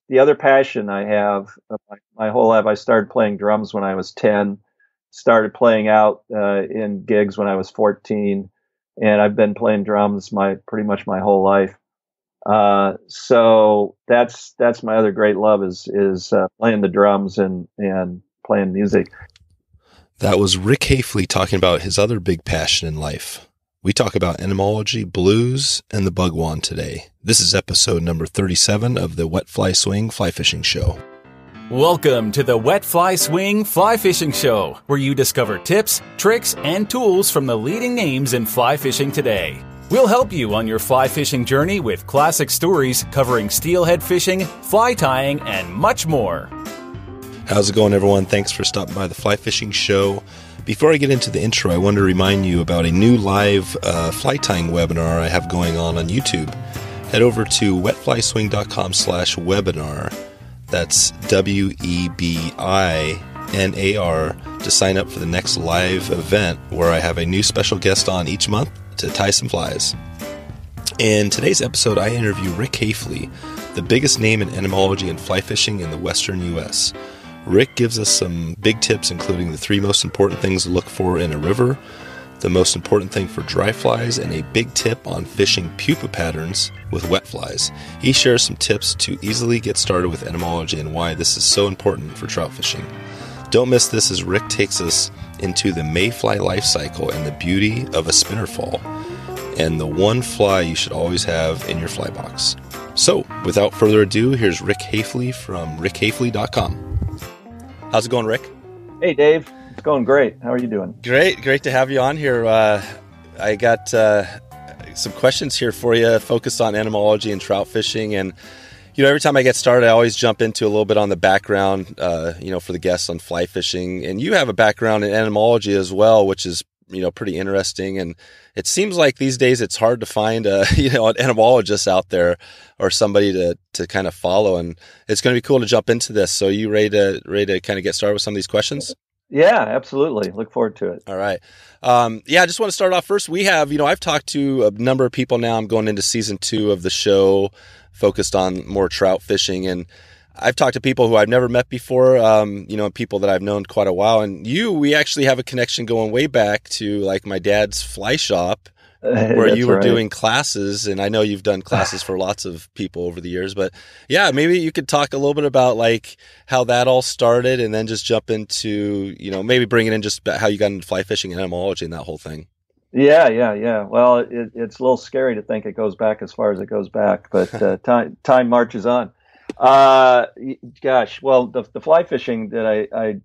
the other passion I have my whole life. I started playing drums when I was 10, started playing out in gigs when I was 14, and I've been playing drums pretty much my whole life. So that's my other great love is playing the drums and playing music. That was Rick Hafele talking about his other big passion in life. We talk about entomology, blues, and the bug wand today. This is episode number 37 of the Wet Fly Swing Fly Fishing Show. Welcome to the Wet Fly Swing Fly Fishing Show, where you discover tips, tricks, and tools from the leading names in fly fishing today. We'll help you on your fly fishing journey with classic stories covering steelhead fishing, fly tying, and much more. How's it going, everyone? Thanks for stopping by the Fly Fishing Show. Before I get into the intro, I want to remind you about a new live fly tying webinar I have going on YouTube. Head over to wetflyswing.com/webinar. That's WEBINAR to sign up for the next live event where I have a new special guest on each month to tie some flies. In today's episode, I interview Rick Hafele, the biggest name in entomology and fly fishing in the western U.S. Rick gives us some big tips, including the 3 most important things to look for in a river, the most important thing for dry flies, and a big tip on fishing pupa patterns with wet flies. He shares some tips to easily get started with entomology and why this is so important for trout fishing. Don't miss this as Rick takes us into the mayfly life cycle and the beauty of a spinner fall, and the one fly you should always have in your fly box. So, without further ado, here's Rick Hafele from rickhafele.com. How's it going, Rick? Hey, Dave. It's going great. How are you doing? Great to have you on here. I got some questions here for you focused on entomology and trout fishing. And, every time I get started, I always jump into a little bit on the background, for the guests on fly fishing. And you have a background in entomology as well, which is, pretty interesting. And it seems like these days it's hard to find an entomologist out there or somebody to kind of follow. And it's going to be cool to jump into this. So you ready to kind of get started with some of these questions? Yeah, absolutely. Look forward to it. All right. I just want to start off first. We have, I've talked to a number of people now. I'm going into season 2 of the show focused on more trout fishing. And I've talked to people who I've never met before, and people that I've known quite a while. And we actually have a connection going way back to like my dad's fly shop where you were doing classes. And I know you've done classes for lots of people over the years, but yeah, maybe you could talk a little bit about like how that all started and then just jump into, maybe bringing in just how you got into fly fishing and entomology and that whole thing. Yeah. Well, it's a little scary to think it goes back as far as it goes back, but time marches on. Gosh, well, the fly fishing that I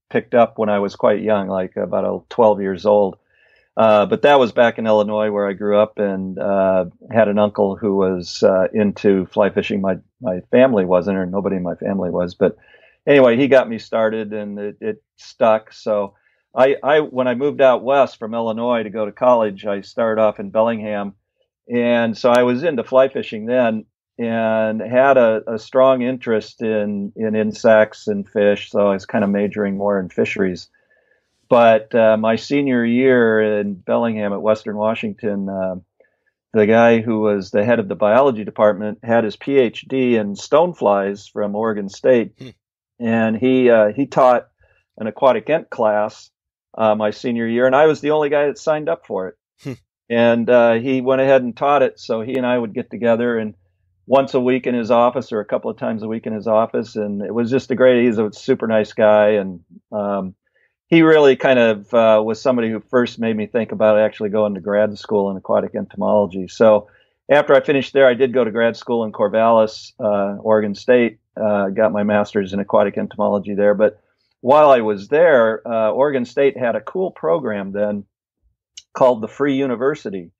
picked up when I was quite young, like about 12 years old. But that was back in Illinois where I grew up, and had an uncle who was into fly fishing. My family wasn't, or nobody in my family was. But anyway, he got me started, and it stuck. So I when I moved out west from Illinois to go to college, I started off in Bellingham, and so I was into fly fishing then, and had a strong interest in insects and fish. So I was kind of majoring more in fisheries. But my senior year in Bellingham at Western Washington, the guy who was the head of the biology department had his PhD in stoneflies from Oregon State. And he taught an aquatic ent class my senior year, and I was the only guy that signed up for it. And he went ahead and taught it, so he and I would get together and once a week in his office or a couple of times a week in his office. And it was just he's a super nice guy. And he really kind of was somebody who first made me think about actually going to grad school in aquatic entomology. So after I finished there, I did go to grad school in Corvallis, Oregon State, got my master's in aquatic entomology there. But while I was there, Oregon State had a cool program then called the Free University,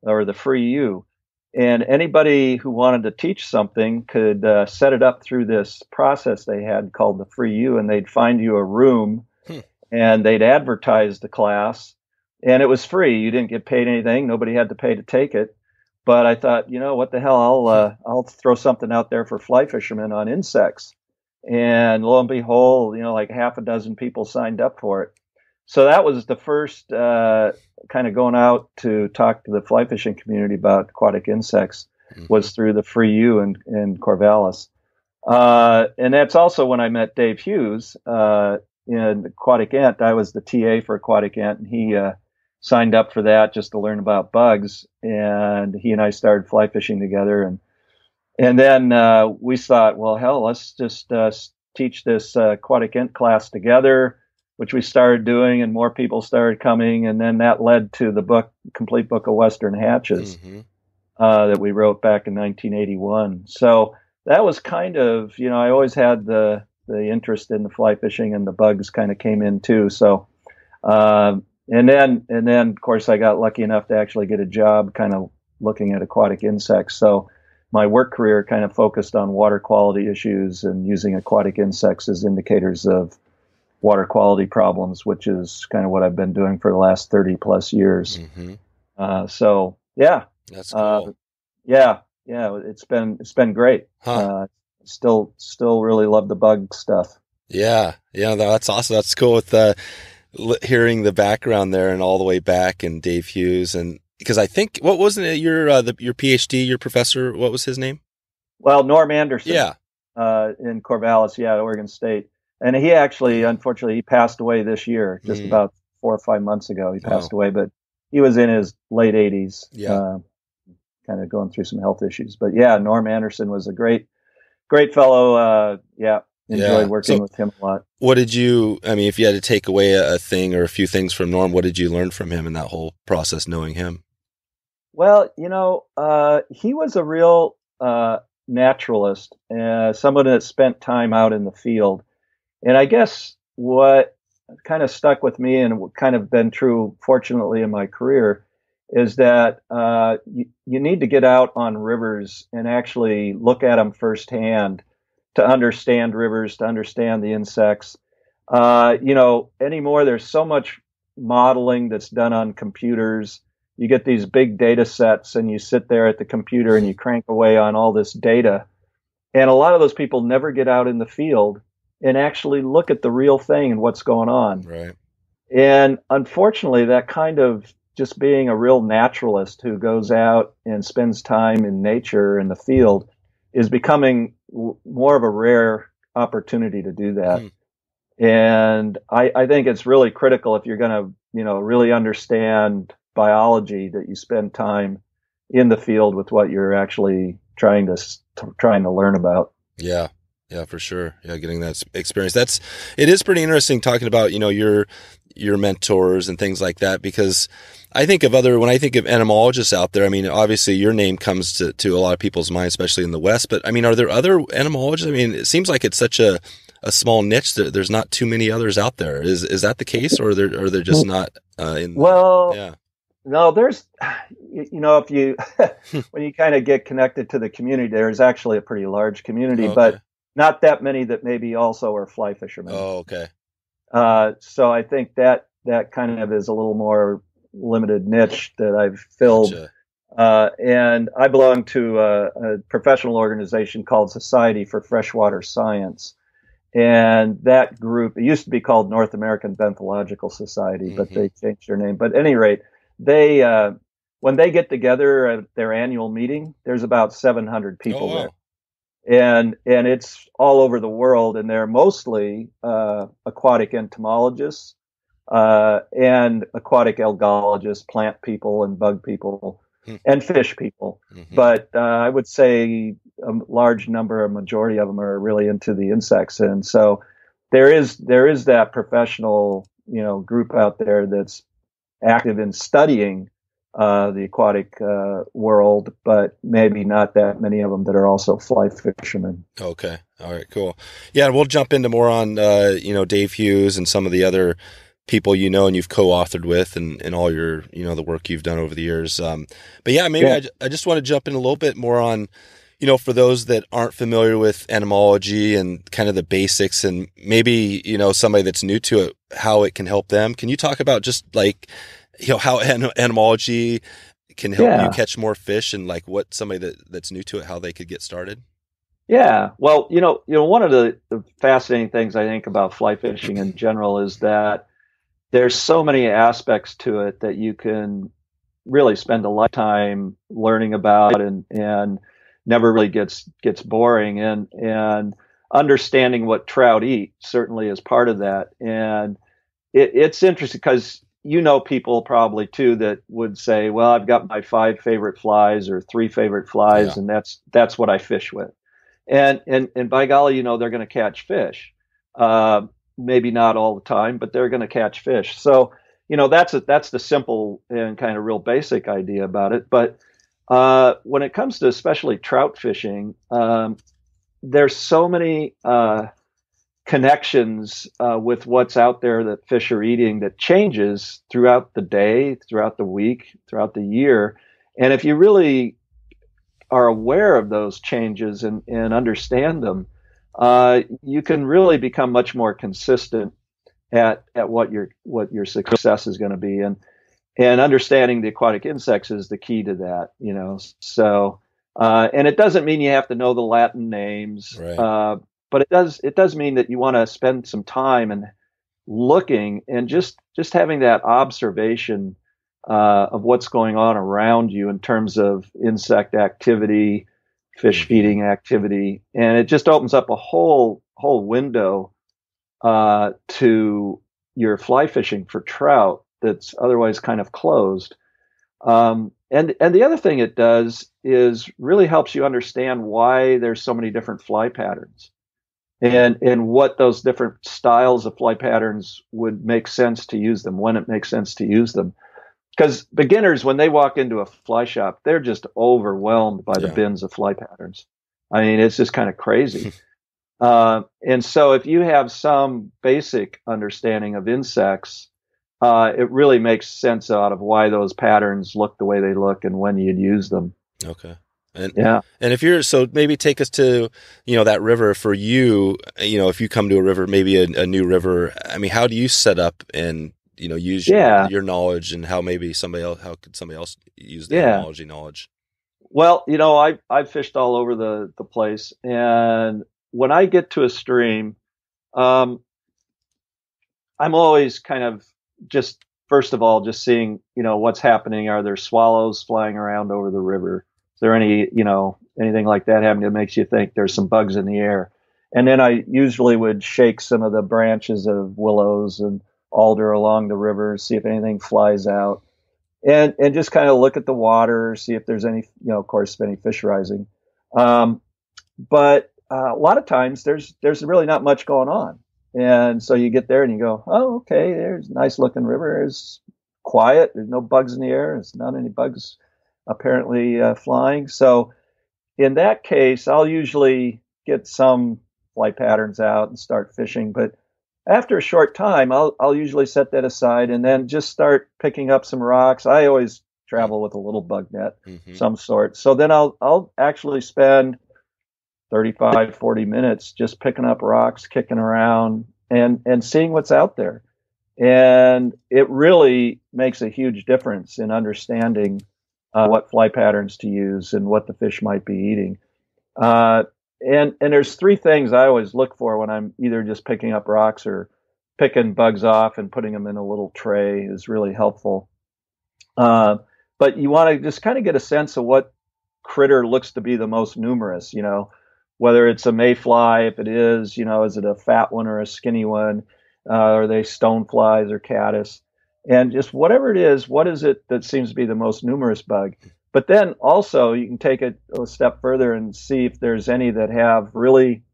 or the Free U. And anybody who wanted to teach something could set it up through this process they had called the Free U, and they'd find you a room and they'd advertise the class, and it was free. You didn't get paid anything. Nobody had to pay to take it. But I thought, what the hell? I'll throw something out there for fly fishermen on insects. And lo and behold, like half a dozen people signed up for it. So that was the first kind of going out to talk to the fly fishing community about aquatic insects. was through the Free U in Corvallis. And that's also when I met Dave Hughes in Aquatic Ent. I was the TA for Aquatic Ent, and he signed up for that just to learn about bugs. And he and I started fly fishing together. And then we thought, well, hell, let's just teach this Aquatic Ent class together, which we started doing, and more people started coming. And then that led to the book, Complete Book of Western Hatches, that we wrote back in 1981. So that was kind of, I always had the interest in the fly fishing, and the bugs kind of came in too. So, and then of course I got lucky enough to actually get a job kind of looking at aquatic insects. So my work career kind of focused on water quality issues and using aquatic insects as indicators of water quality problems, which is kind of what I've been doing for the last 30 plus years. So yeah, that's cool. Yeah, it's been great. Still really love the bug stuff. Yeah, that's awesome. That's cool with hearing the background there and all the way back, and Dave Hughes, and because I think, what wasn't it, your PhD, your professor, what was his name? Well, Norm Anderson. Yeah. In Corvallis, at Oregon State. And he actually, unfortunately, he passed away this year, just about 4 or 5 months ago. He passed away, but he was in his late 80s, kind of going through some health issues. But yeah, Norm Anderson was a great fellow. Enjoyed working with him a lot. What did you, if you had to take away a thing or a few things from Norm, what did you learn from him in that whole process, knowing him? Well, he was a real naturalist, someone that spent time out in the field. And I guess what kind of stuck with me, and what kind of been true, fortunately, in my career, is that you need to get out on rivers and actually look at them firsthand to understand rivers, to understand the insects. Anymore, there's so much modeling that's done on computers. You get these big data sets, and you sit there at the computer and you crank away on all this data. And a lot of those people never get out in the field and actually look at the real thing and what's going on. Right. And unfortunately, that kind of just being a real naturalist who goes out and spends time in nature in the field is becoming more of a rare opportunity to do that. And I think it's really critical, if you're going to, really understand biology, that you spend time in the field with what you're actually trying to learn about. Yeah, for sure. Yeah, getting that experience. It is pretty interesting talking about, your mentors and things like that, because I think when I think of entomologists out there, obviously your name comes to a lot of people's minds, especially in the West, but are there other entomologists? It seems like it's such a small niche that there's not too many others out there. Is that the case, or are there just not No, there's, if you, when you kind of get connected to the community, there's actually a pretty large community, but not that many that maybe also are fly fishermen. Oh, okay. So I think that kind of is a little more limited niche that I've filled. Gotcha. And I belong to a professional organization called Society for Freshwater Science. And that group, it used to be called North American Benthological Society, but they changed their name. But at any rate, they when they get together at their annual meeting, there's about 700 people there. And it's all over the world, and they're mostly aquatic entomologists and aquatic algologists, plant people and bug people and fish people. But I would say a majority of them are really into the insects. And so there is that professional, group out there that's active in studying the aquatic world, but maybe not that many of them that are also fly fishermen. Okay. All right, cool. Yeah. We'll jump into more on, Dave Hughes and some of the other people, and you've co-authored with and all your, the work you've done over the years. But yeah, maybe I just want to jump in a little bit more on, for those that aren't familiar with entomology and kind of the basics, and maybe, somebody that's new to it, how it can help them. Can you talk about just like, how entomology can help you catch more fish, and like what somebody that's new to it, how they could get started? Yeah. Well, one of the fascinating things I think about fly fishing in general is that there's so many aspects to it that you can really spend a lifetime learning about, and never really gets boring. And understanding what trout eat certainly is part of that. And it's interesting because people probably too that would say, well, I've got my 5 favorite flies or 3 favorite flies, and that's what I fish with. And by golly, they're going to catch fish. Maybe not all the time, but they're going to catch fish. So, that's the simple and kind of real basic idea about it. But when it comes to especially trout fishing, there's so many connections with what's out there that fish are eating that changes throughout the day, throughout the week, throughout the year. And if you really are aware of those changes and understand them, you can really become much more consistent at what your success is going to be. And understanding the aquatic insects is the key to that, So, and it doesn't mean you have to know the Latin names, right. But it does mean that you want to spend some time and looking and just having that observation of what's going on around you in terms of insect activity, fish feeding activity, and it just opens up a whole window to your fly fishing for trout that's otherwise kind of closed. And the other thing it does is really helps you understand why there's so many different fly patterns, and what those different styles of fly patterns would make sense to use them, when it makes sense to use them. Because beginners, when they walk into a fly shop, they're just overwhelmed by the bins of fly patterns. I mean, it's just kind of crazy. And so if you have some basic understanding of insects, it really makes sense out of why those patterns look the way they look and when you'd use them. Okay. And if so maybe take us to, that river for you, if you come to a river, maybe a new river, I mean, how do you set up and, use your knowledge, and how could somebody else use the entomology knowledge? Well, I've fished all over the place, and when I get to a stream, I'm always kind of just, first of all, just seeing, what's happening. Are there swallows flying around over the river? Is there any, anything like that happening that makes you think there's some bugs in the air? And then I usually would shake some of the branches of willows and alder along the river, see if anything flies out, and just kind of look at the water, see if there's any, of course, any fish rising. But a lot of times there's really not much going on. And so you get there and you go, oh, okay, there's a nice looking river. It's quiet. There's no bugs in the air. There's not any bugs apparently flying. So in that case, I'll usually get some fly patterns out and start fishing. But after a short time, I'll usually set that aside and then just start picking up some rocks. I always travel with a little bug net, some sort. So then I'll actually spend 35, 40 minutes just picking up rocks, kicking around, and seeing what's out there. And it really makes a huge difference in understanding what fly patterns to use and what the fish might be eating. And there's 3 things I always look for when I'm either just picking up rocks or picking bugs off and putting them in a little tray is really helpful. But you want to just kind of get a sense of what critter looks to be the most numerous, whether it's a mayfly, if it is, is it a fat one or a skinny one? Are they stoneflies or caddis? And just whatever it is, what is it that seems to be the most numerous bug? But then also you can take it a step further and see if there's any that have really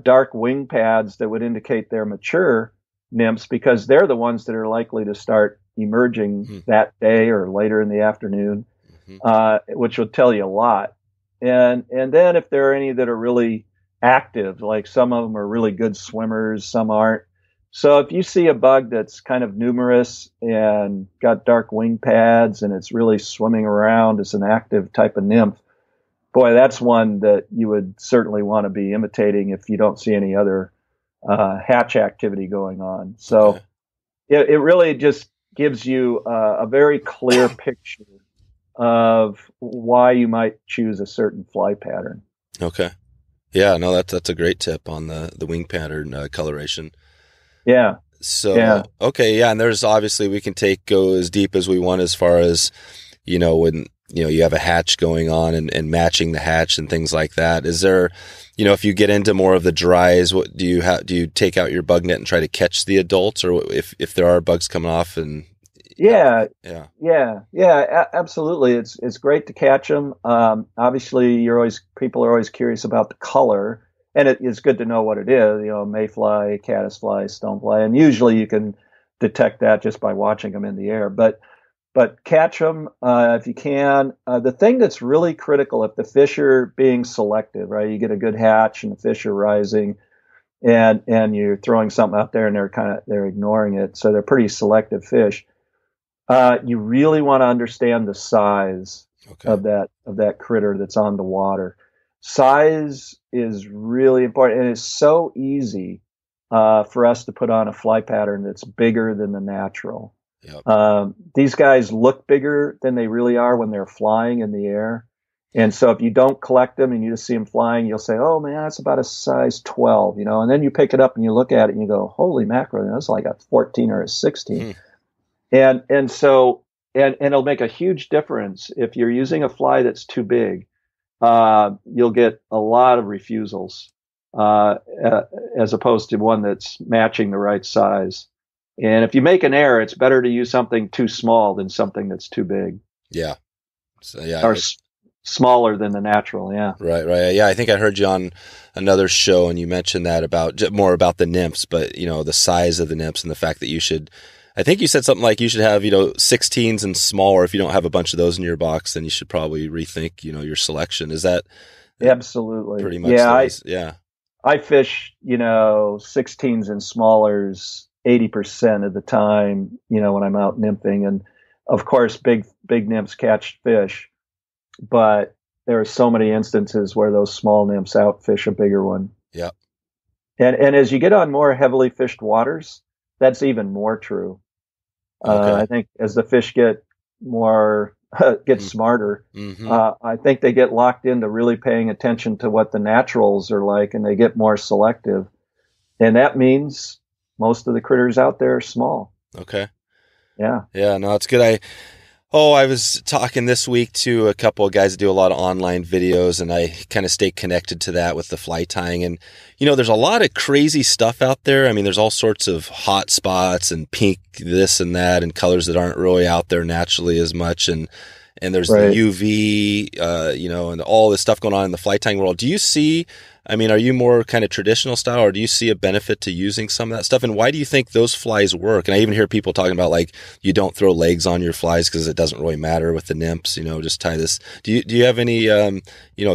dark wing pads that would indicate they're mature nymphs, because they're the ones that are likely to start emerging that day or later in the afternoon, which will tell you a lot. And then if there are any that are really active, like some of them are really good swimmers, some aren't. So if you see a bug that's kind of numerous and got dark wing pads and it's really swimming around, it's an active type of nymph, boy, that's one that you would certainly want to be imitating if you don't see any other hatch activity going on. So it really just gives you a very clear picture of why you might choose a certain fly pattern. Okay. Yeah, no, that's a great tip on the wing pattern coloration. Yeah. So, okay. Yeah. And there's obviously, we can go as deep as we want as far as, when, you have a hatch going on and matching the hatch and things like that. Is there, if you get into more of the dries, what do you take out your bug net and try to catch the adults, or if there are bugs coming off? And yeah, absolutely. It's great to catch them. Obviously people are always curious about the color, and it's good to know what it is, mayfly, caddisfly, stonefly, and usually you can detect that just by watching them in the air, but catch them if you can. The thing that's really critical, if the fish are being selective, right? You get a good hatch and the fish are rising, and you're throwing something out there and they're ignoring it, so they're pretty selective fish. You really want to understand the size of that critter that's on the water. Size is really important, and it's so easy for us to put on a fly pattern that's bigger than the natural. Yep. These guys look bigger than they really are when they're flying in the air. And so if you don't collect them and you just see them flying, you'll say, oh man, that's about a size 12, and then you pick it up and you look at it and you go, holy mackerel, that's like a 14 or a 16. And so it'll make a huge difference. If you're using a fly that's too big, you'll get a lot of refusals, as opposed to one that's matching the right size. And if you make an error, it's better to use something too small than something that's too big. Yeah. So, or smaller than the natural. Yeah. Right. Yeah. I think I heard you on another show and you mentioned that more about the nymphs, but the size of the nymphs and the fact that I think you said something like you should have, 16s and smaller. If you don't have a bunch of those in your box, then you should probably rethink, your selection. Is that absolutely pretty much? Yeah. I fish, 16s and smallers 80% of the time, when I'm out nymphing. And of course, big nymphs catch fish, but there are so many instances where those small nymphs outfish a bigger one. Yeah. And as you get on more heavily fished waters, that's even more true. I think as the fish get smarter, I think they get locked into really paying attention to what the naturals are like, and they get more selective. And that means most of the critters out there are small. Okay. Yeah. Yeah, no, it's good. I was talking this week to a couple of guys that do a lot of online videos, and I kind of stay connected to that with the fly tying. And, there's a lot of crazy stuff out there. I mean, there's all sorts of hot spots and pink this and that and colors that aren't really out there naturally as much. And there's the UV, and all this stuff going on in the fly tying world. Do you see, are you more kind of traditional style, or do you see a benefit to using some of that stuff? And why do you think those flies work? And I even hear people talking about, like, you don't throw legs on your flies because it doesn't really matter with the nymphs, just tie this. Do you have any,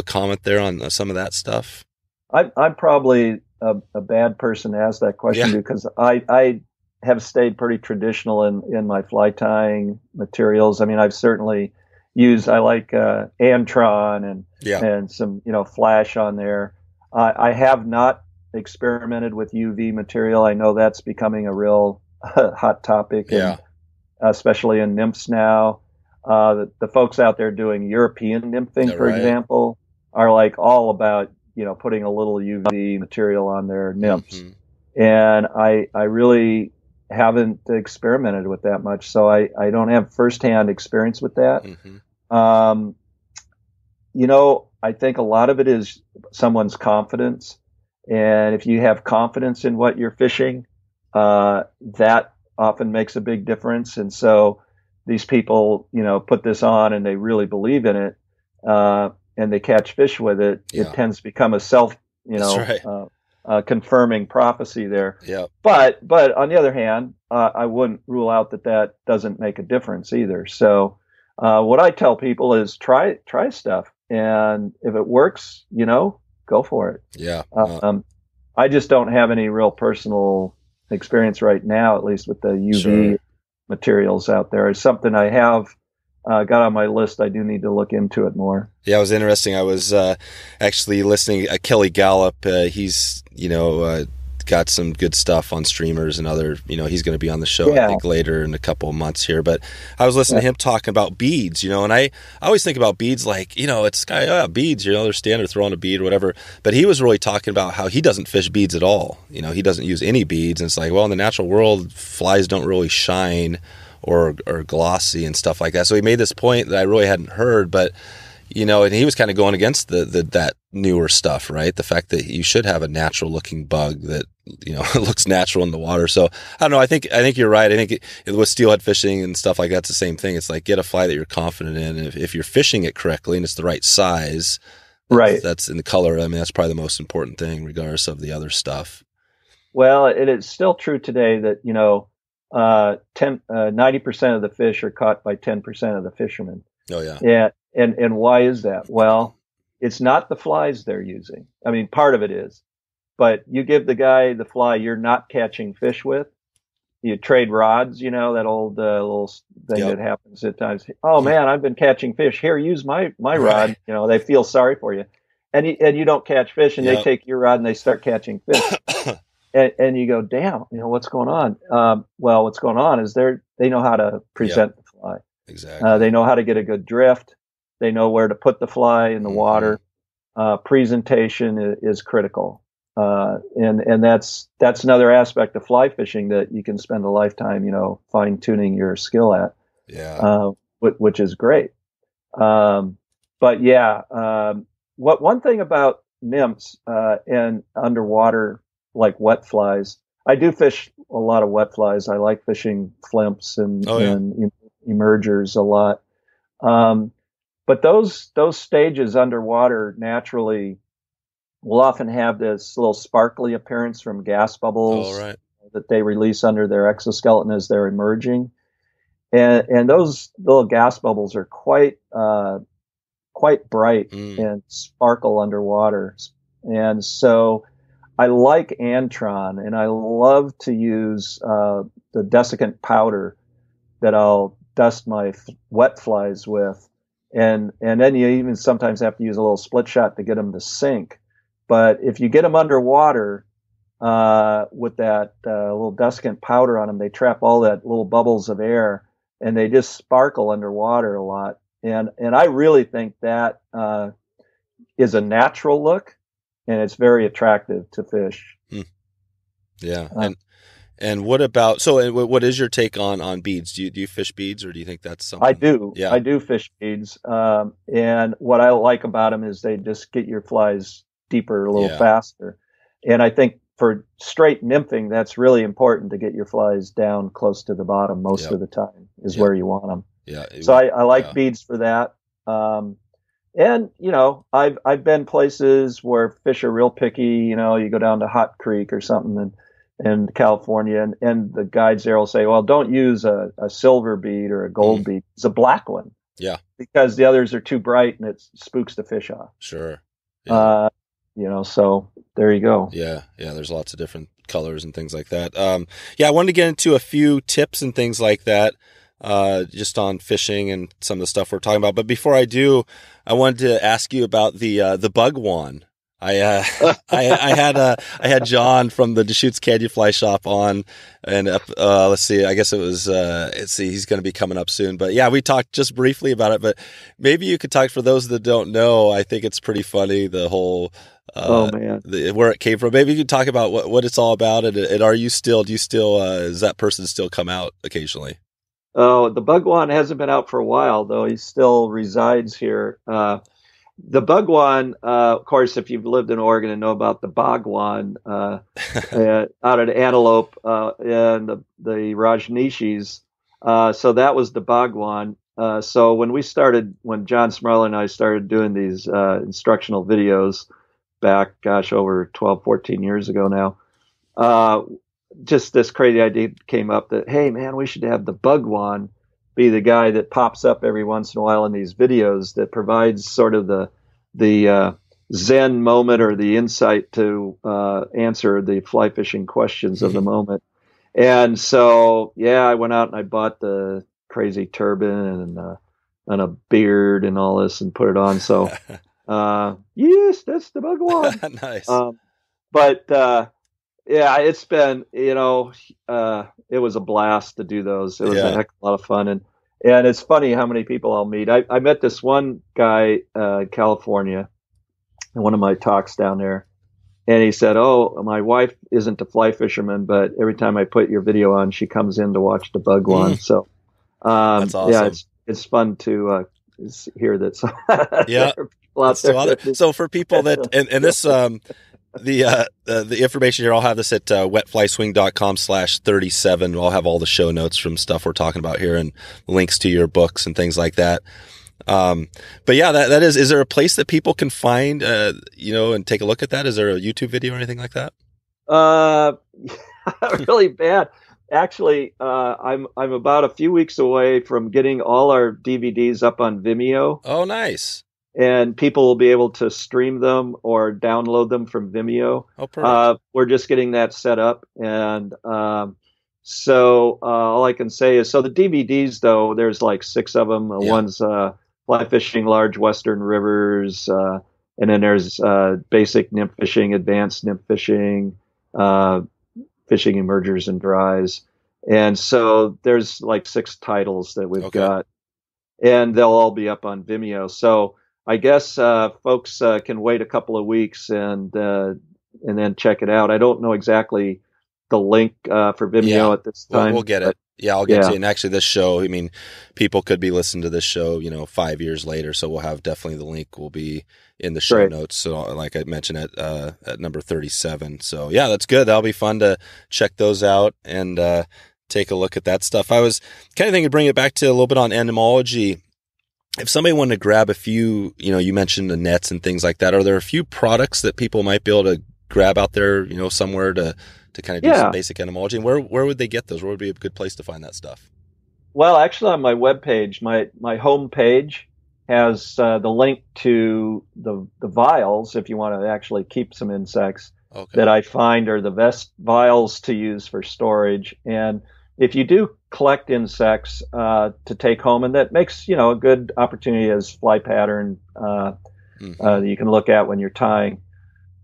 comment there on some of that stuff? I'm probably a bad person to ask that question because I have stayed pretty traditional in my fly tying materials. I've certainly used, I like Antron and some, flash on there. I have not experimented with UV material. I know that's becoming a real hot topic, and, especially in nymphs now. The folks out there doing European nymphing, for example, are like all about, putting a little UV material on their nymphs. And I really haven't experimented with that much, so I don't have firsthand experience with that. I think a lot of it is someone's confidence. And if you have confidence in what you're fishing, that often makes a big difference. And so these people, put this on and they really believe in it, and they catch fish with it. It tends to become a self, confirming prophecy there. Yeah. But on the other hand, I wouldn't rule out that doesn't make a difference either. So what I tell people is try stuff. And if it works, go for it. Yeah. I just don't have any real personal experience right now, at least with the UV materials out there. It's something I have got on my list. I do need to look into it more. Yeah, it was interesting. I was actually listening to Kelly Galloup. He's, got some good stuff on streamers and other, he's going to be on the show, I think, later in a couple of months here. But I was listening to him talking about beads, and I always think about beads like, it's beads, they're standard, throw on a bead or whatever. But he was really talking about how he doesn't fish beads at all. He doesn't use any beads. And it's like, well, in the natural world, flies don't really shine or glossy and stuff like that. So he made this point that I really hadn't heard, but and he was kind of going against that newer stuff, right? The fact that you should have a natural looking bug that, looks natural in the water. So I don't know. I think you're right. I think with steelhead fishing and stuff like that, it's the same thing. It's like, get a fly that you're confident in. And if you're fishing it correctly and it's the right size, right, that's in the color. I mean, that's probably the most important thing, regardless of the other stuff. Well, it is still true today that, 90% of the fish are caught by 10% of the fishermen. Oh yeah. Yeah. And why is that? Well, it's not the flies they're using. I mean, part of it is, but you give the guy the fly you're not catching fish with. You trade rods, that old little thing that happens at times. Oh man, I've been catching fish. Here, use my rod. They feel sorry for you, and you don't catch fish, and they take your rod and they start catching fish. And you go, damn, what's going on? Well, what's going on is they know how to present the fly. Exactly. They know how to get a good drift. They know where to put the fly in the water. Presentation is critical. And that's another aspect of fly fishing that you can spend a lifetime, fine tuning your skill at. Yeah. Which is great. But yeah, one thing about nymphs, and underwater, like wet flies, I do fish a lot of wet flies. I like fishing flimps and emergers a lot. But those stages underwater naturally will often have this little sparkly appearance from gas bubbles that they release under their exoskeleton as they're emerging. And those little gas bubbles are quite bright and sparkle underwater. And so I like Antron, and I love to use the desiccant powder that I'll dust my wet flies with. And then you even sometimes have to use a little split shot to get them to sink. But if you get them underwater with that little desiccant powder on them, they trap all that little bubbles of air, and they just sparkle underwater a lot. And I really think that is a natural look, and it's very attractive to fish. Yeah. And what about, so what is your take on beads? Do you fish beads, or do you think that's something? I do. Yeah. I do fish beads. And what I like about them is they just get your flies deeper a little faster. And I think for straight nymphing, that's really important to get your flies down close to the bottom most of the time is where you want them. Yeah. So I like beads for that. And, I've been places where fish are real picky. You go down to Hot Creek or something in California, and the guides there will say, well, don't use a silver bead or a gold bead. It's a black one. Yeah. Because the others are too bright and it spooks the fish off. Sure. Yeah. So there you go. Yeah. Yeah. There's lots of different colors and things like that. I wanted to get into a few tips and things like that, just on fishing and some of the stuff we're talking about. But before I do, I wanted to ask you about the bug wand. I had John from the Deschutes Candy Fly Shop on, and let's see, I guess it was he's going to be coming up soon. But yeah, we talked just briefly about it. But maybe you could talk, for those that don't know. I think it's pretty funny, the whole where it came from. Maybe you could talk about what it's all about, and do you still does that person still come out occasionally? Oh, the bug wand hasn't been out for a while, though. He still resides here. The bugwan, of course, if you've lived in Oregon and know about the bogwan out at Antelope and the Rajneeshis, so that was the bogwan. So when John Smarler and I started doing these instructional videos back, over 12, 14 years ago now, just this crazy idea came up that, hey, man, we should have the bugwan be the guy that pops up every once in a while in these videos that provides sort of the Zen moment or the insight to answer the fly fishing questions of the moment. And so, I went out and I bought the crazy turban and a beard and all this and put it on. So, yes, that's the bugwan. Nice. But it's been, it was a blast to do those. It was a heck of a lot of fun. And it's funny how many people I'll meet. I met this one guy in California in one of my talks down there. And he said, oh, my wife isn't a fly fisherman, but every time I put your video on, she comes in to watch the bugwan. So That's awesome. Yeah, it's fun to hear that. Yeah. There are people out there. So for people that, and this, the information here, I'll have this at wetflyswing.com/37. I'll have all the show notes from stuff we're talking about here and links to your books and things like that. But yeah, that is there a place that people can find, and take a look at that? Is there a YouTube video or anything like that? Really bad. Actually, I'm about a few weeks away from getting all our DVDs up on Vimeo. Oh, nice. And people will be able to stream them or download them from Vimeo. Oh, perfect. We're just getting that set up. And so all I can say is, so the DVDs, though, there's like 6 of them. One's fly fishing large western rivers. And then there's basic nymph fishing, advanced nymph fishing, fishing emergers and dries. And so there's like 6 titles that we've got. And they'll all be up on Vimeo. So I guess folks can wait a couple of weeks and then check it out. I don't know exactly the link for Vimeo at this time. We'll get it. Yeah, I'll get to it. And actually, this show, I mean, people could be listening to this show, 5 years later. So we'll have definitely the link will be in the show notes. So like I mentioned at number 37. So yeah, that's good. That'll be fun to check those out and take a look at that stuff. I was kind of thinking to bring it back to a little bit on entomology. If somebody wanted to grab a few, you mentioned the nets and things like that, are there a few products that people might be able to grab out there, somewhere to kind of do some basic entomology? And where would they get those? Where would be a good place to find that stuff? Well, actually on my webpage, my home page has the link to the vials, if you want to actually keep some insects that I find are the best vials to use for storage. And if you do collect insects to take home, and that makes a good opportunity as fly pattern that you can look at when you're tying.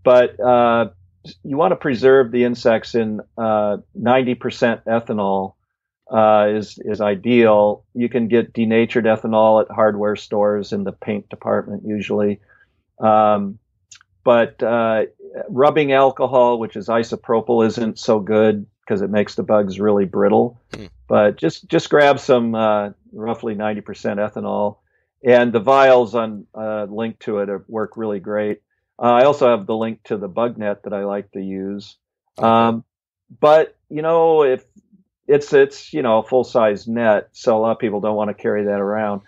But you want to preserve the insects in 90% ethanol is ideal. You can get denatured ethanol at hardware stores in the paint department usually. But rubbing alcohol, which is isopropyl, isn't so good because it makes the bugs really brittle. But just grab some roughly 90% ethanol. And the vials on link to it work really great. I also have the link to the bug net that I like to use. But, if it's a full-size net, so a lot of people don't want to carry that around.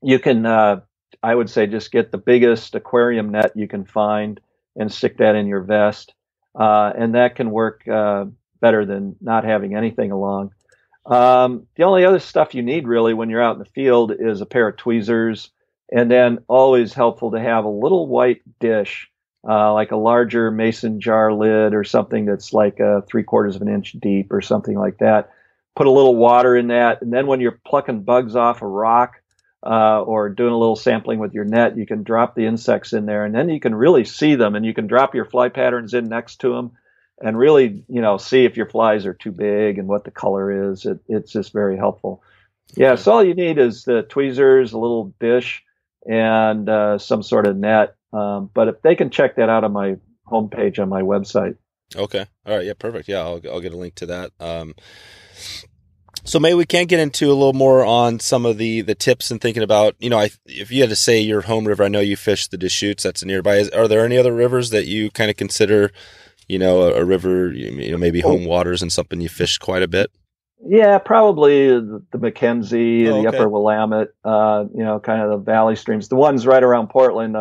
You can, I would say, just get the biggest aquarium net you can find and stick that in your vest. And that can work better than not having anything along. The only other stuff you need really when you're out in the field is a pair of tweezers, and then always helpful to have a little white dish, like a larger mason jar lid or something that's like 3/4 of an inch deep or something like that. Put a little water in that, and then when you're plucking bugs off a rock or doing a little sampling with your net, you can drop the insects in there, and then you can really see them, and you can drop your fly patterns in next to them and really, see if your flies are too big and what the color is. It's just very helpful. Yeah, so all you need is the tweezers, a little dish, and some sort of net. But if they can check that out on my homepage on my website. Okay. All right. Yeah, perfect. Yeah, I'll get a link to that. So maybe we can get into a little more on some of the tips and thinking about, if you had to say your home river, I know you fish the Deschutes, that's nearby. Are there any other rivers that you kind of consider, a river, maybe home waters and something you fish quite a bit? Yeah, probably the Mckenzie, the Upper Willamette, kind of the valley streams. The ones right around Portland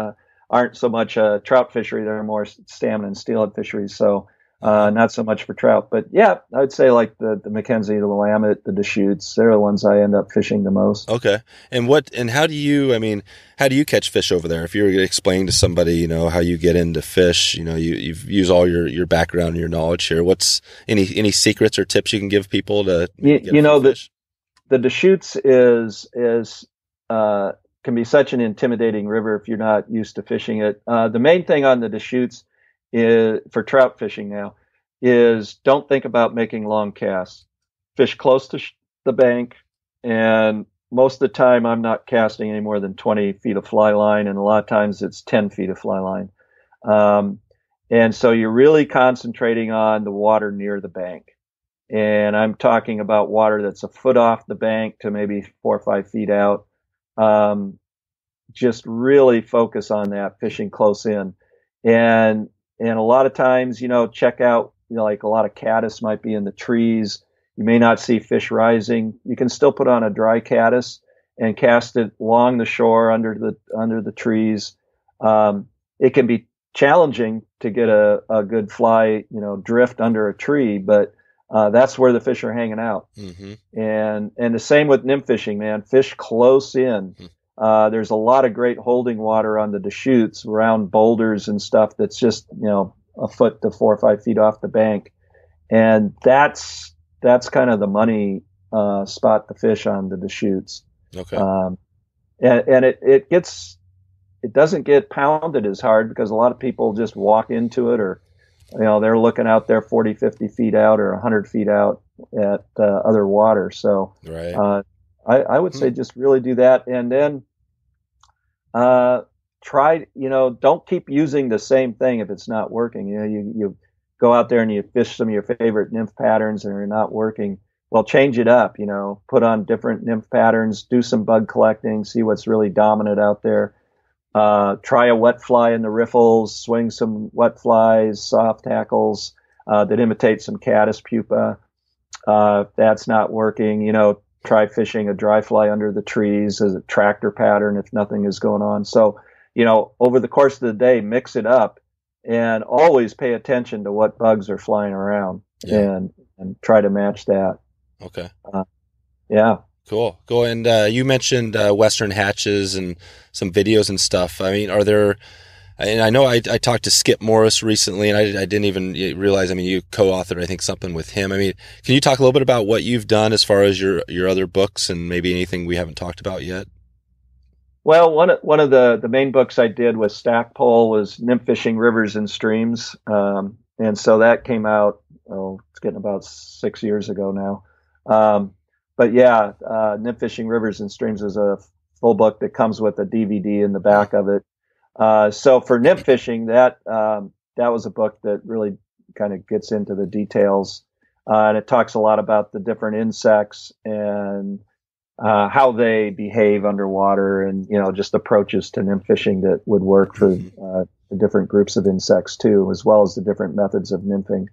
aren't so much a trout fishery; they're more salmon and steelhead fisheries. So not so much for trout. But yeah, I'd say like the Mckenzie, the Willamette, the Deschutes. They're the ones I end up fishing the most. Okay, and how do you catch fish over there? If you were to explain to somebody, how you get into fish, you've used all your background and your knowledge here. What's any secrets or tips you can give people to fish? The Deschutes can be such an intimidating river if you're not used to fishing it. The main thing on the Deschutes is for trout fishing now is don't think about making long casts. Fish close to the bank, and most of the time I'm not casting any more than 20 feet of fly line, and a lot of times it's 10 feet of fly line. And so you're really concentrating on the water near the bank. and I'm talking about water that's a foot off the bank to maybe 4 or 5 feet out. Just really focus on that, fishing close in. And a lot of times, check out, like a lot of caddis might be in the trees. You may not see fish rising. You can still put on a dry caddis and cast it along the shore under the trees. It can be challenging to get a good fly, drift under a tree, but that's where the fish are hanging out. Mm-hmm. And the same with nymph fishing, man. Fish close in. There's a lot of great holding water on the Deschutes around boulders and stuff that's just, a foot to 4 or 5 feet off the bank. And that's kind of the money spot to fish on the Deschutes. Okay. And it doesn't get pounded as hard because a lot of people just walk into it, or, they're looking out there 40, 50 feet out or 100 feet out at other water. So right. I would say just really do that. And then try, don't keep using the same thing if it's not working. You go out there and you fish some of your favorite nymph patterns and they're not working. Well, change it up, put on different nymph patterns, do some bug collecting, see what's really dominant out there. Try a wet fly in the riffles, swing some wet flies, soft tackles that imitate some caddis pupa. If that's not working, try fishing a dry fly under the trees as a tractor pattern if nothing is going on. So, over the course of the day, mix it up and always pay attention to what bugs are flying around and try to match that. Okay. Yeah. Cool. And you mentioned Western hatches and some videos and stuff. I mean, are there, and I know I talked to Skip Morris recently, and I didn't even realize, you co-authored, I think, something with him. I mean, can you talk a little bit about what you've done as far as your other books and maybe anything we haven't talked about yet? Well, one of the main books I did with Stackpole was Nymph Fishing Rivers and Streams. And so that came out, it's getting about 6 years ago now. But yeah, Nymph Fishing Rivers and Streams is a full book that comes with a DVD in the back of it. So for nymph fishing, that was a book that really kind of gets into the details. And it talks a lot about the different insects and how they behave underwater and, just approaches to nymph fishing that would work for the different groups of insects too, as well as the different methods of nymphing.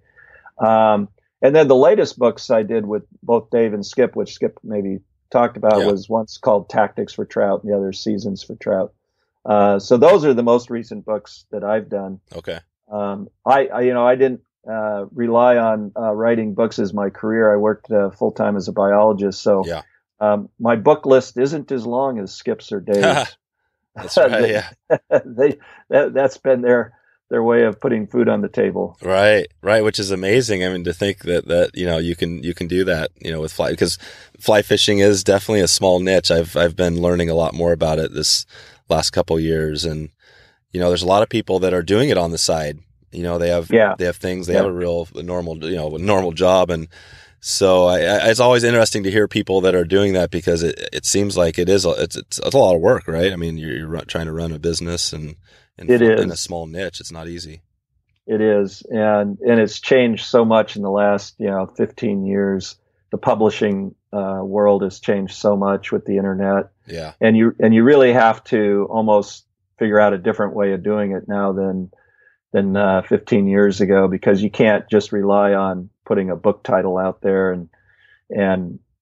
And then the latest books I did with both Dave and Skip, which Skip maybe talked about, was once called Tactics for Trout and the other Seasons for Trout. So those are the most recent books that I've done. Okay. I didn't rely on writing books as my career. I worked full-time as a biologist. So my book list isn't as long as Skip's or Dave's. That's right. That's been their way of putting food on the table. Right. Which is amazing. I mean, to think that you can do that, with fly, because fly fishing is definitely a small niche. I've been learning a lot more about it this last couple of years, and there's a lot of people that are doing it on the side. They have things, they have a normal job, and so it's always interesting to hear people that are doing that, because it seems like it's a lot of work, right? I mean, you're trying to run a business and in a small niche. It's not easy. It is. And it's changed so much in the last, 15 years. The publishing world has changed so much with the internet. Yeah. And you really have to almost figure out a different way of doing it now than 15 years ago, because you can't just rely on putting a book title out there and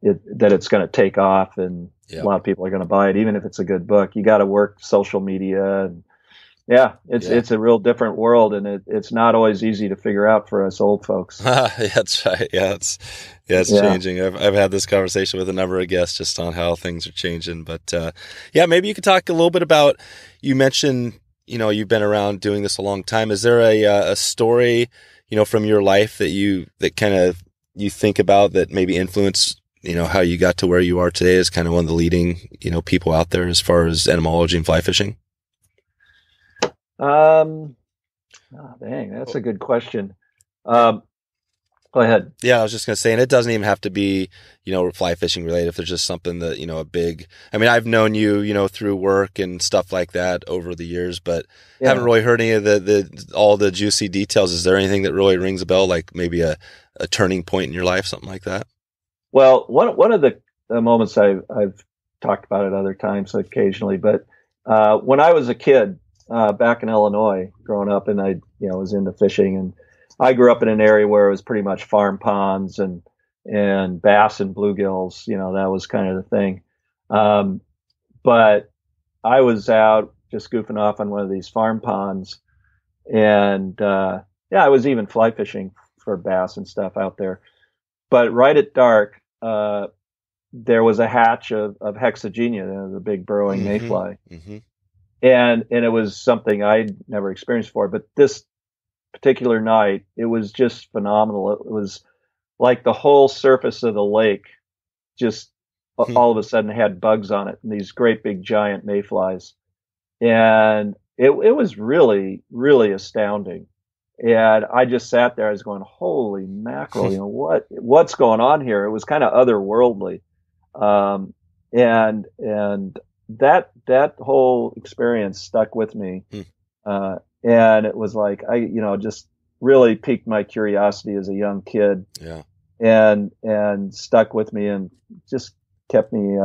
that it's going to take off and a lot of people are going to buy it, even if it's a good book. You got to work social media and it's a real different world, and it's not always easy to figure out for us old folks. That's right. Yeah, it's changing. I've had this conversation with a number of guests just on how things are changing. But maybe you could talk a little bit about. You mentioned you've been around doing this a long time. Is there a story from your life that kind of you think about that maybe influenced how you got to where you are today as kind of one of the leading people out there as far as entomology and fly fishing? That's a good question. Go ahead. Yeah, I was just going to say, and it doesn't even have to be, fly fishing related. If there's just something that, a big, I mean, I've known you, through work and stuff like that over the years, but haven't really heard any of all the juicy details. Is there anything that really rings a bell? Like maybe a a turning point in your life, something like that? Well, one of the moments I've talked about it other times occasionally, but when I was a kid back in Illinois, growing up, and I was into fishing, and I grew up in an area where it was pretty much farm ponds and bass and bluegills. That was kind of the thing. But I was out just goofing off on one of these farm ponds, and I was even fly fishing for bass and stuff out there. But right at dark, there was a hatch of hexagenia, the big burrowing mayfly. Mm-hmm. And it was something I'd never experienced before. But this particular night, it was just phenomenal. It was like the whole surface of the lake just all of a sudden had bugs on it, and these great big giant mayflies. And it was really, really astounding. And I just sat there. I was going, holy mackerel, what's going on here? It was kind of otherworldly. And that whole experience stuck with me. And it was like, just really piqued my curiosity as a young kid. Yeah. And stuck with me and just kept me,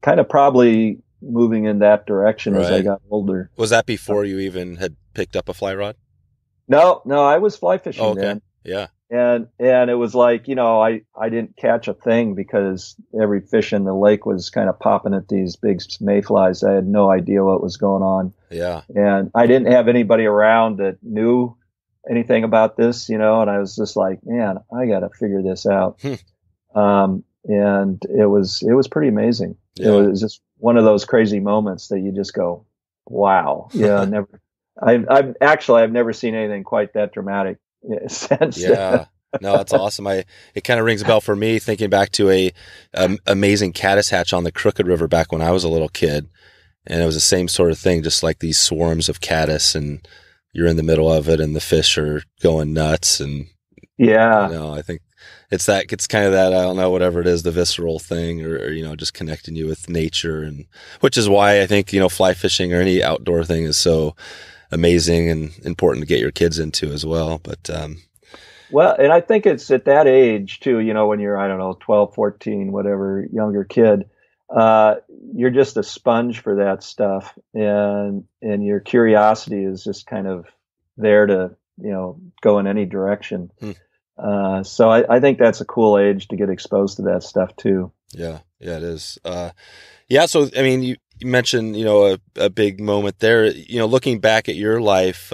kind of probably moving in that direction as I got older. Was that before you even had picked up a fly rod? No, I was fly fishing then. Yeah. And it was like, I didn't catch a thing because every fish in the lake was kind of popping at these big mayflies. I had no idea what was going on. Yeah. And I didn't have anybody around that knew anything about this, and I was just like, man, I got to figure this out. And it was pretty amazing. Yeah. It was just one of those crazy moments that you just go, wow. Yeah. I've never seen anything quite that dramatic since. Yeah. No, that's awesome. It kind of rings a bell for me thinking back to a amazing caddis hatch on the Crooked River back when I was a little kid. And it was the same sort of thing, just like these swarms of caddis, and you're in the middle of it and the fish are going nuts. And I think it's kind of that, I don't know, whatever it is, the visceral thing, or just connecting you with nature, and which is why I think, fly fishing or any outdoor thing is so amazing and important to get your kids into as well. But, well, and I think it's at that age too, when you're, I don't know, 12, 14, whatever, younger kid, you're just a sponge for that stuff. And your curiosity is just kind of there to, go in any direction. So I think that's a cool age to get exposed to that stuff too. Yeah. Yeah, it is. So, I mean, you mentioned, a big moment there, looking back at your life,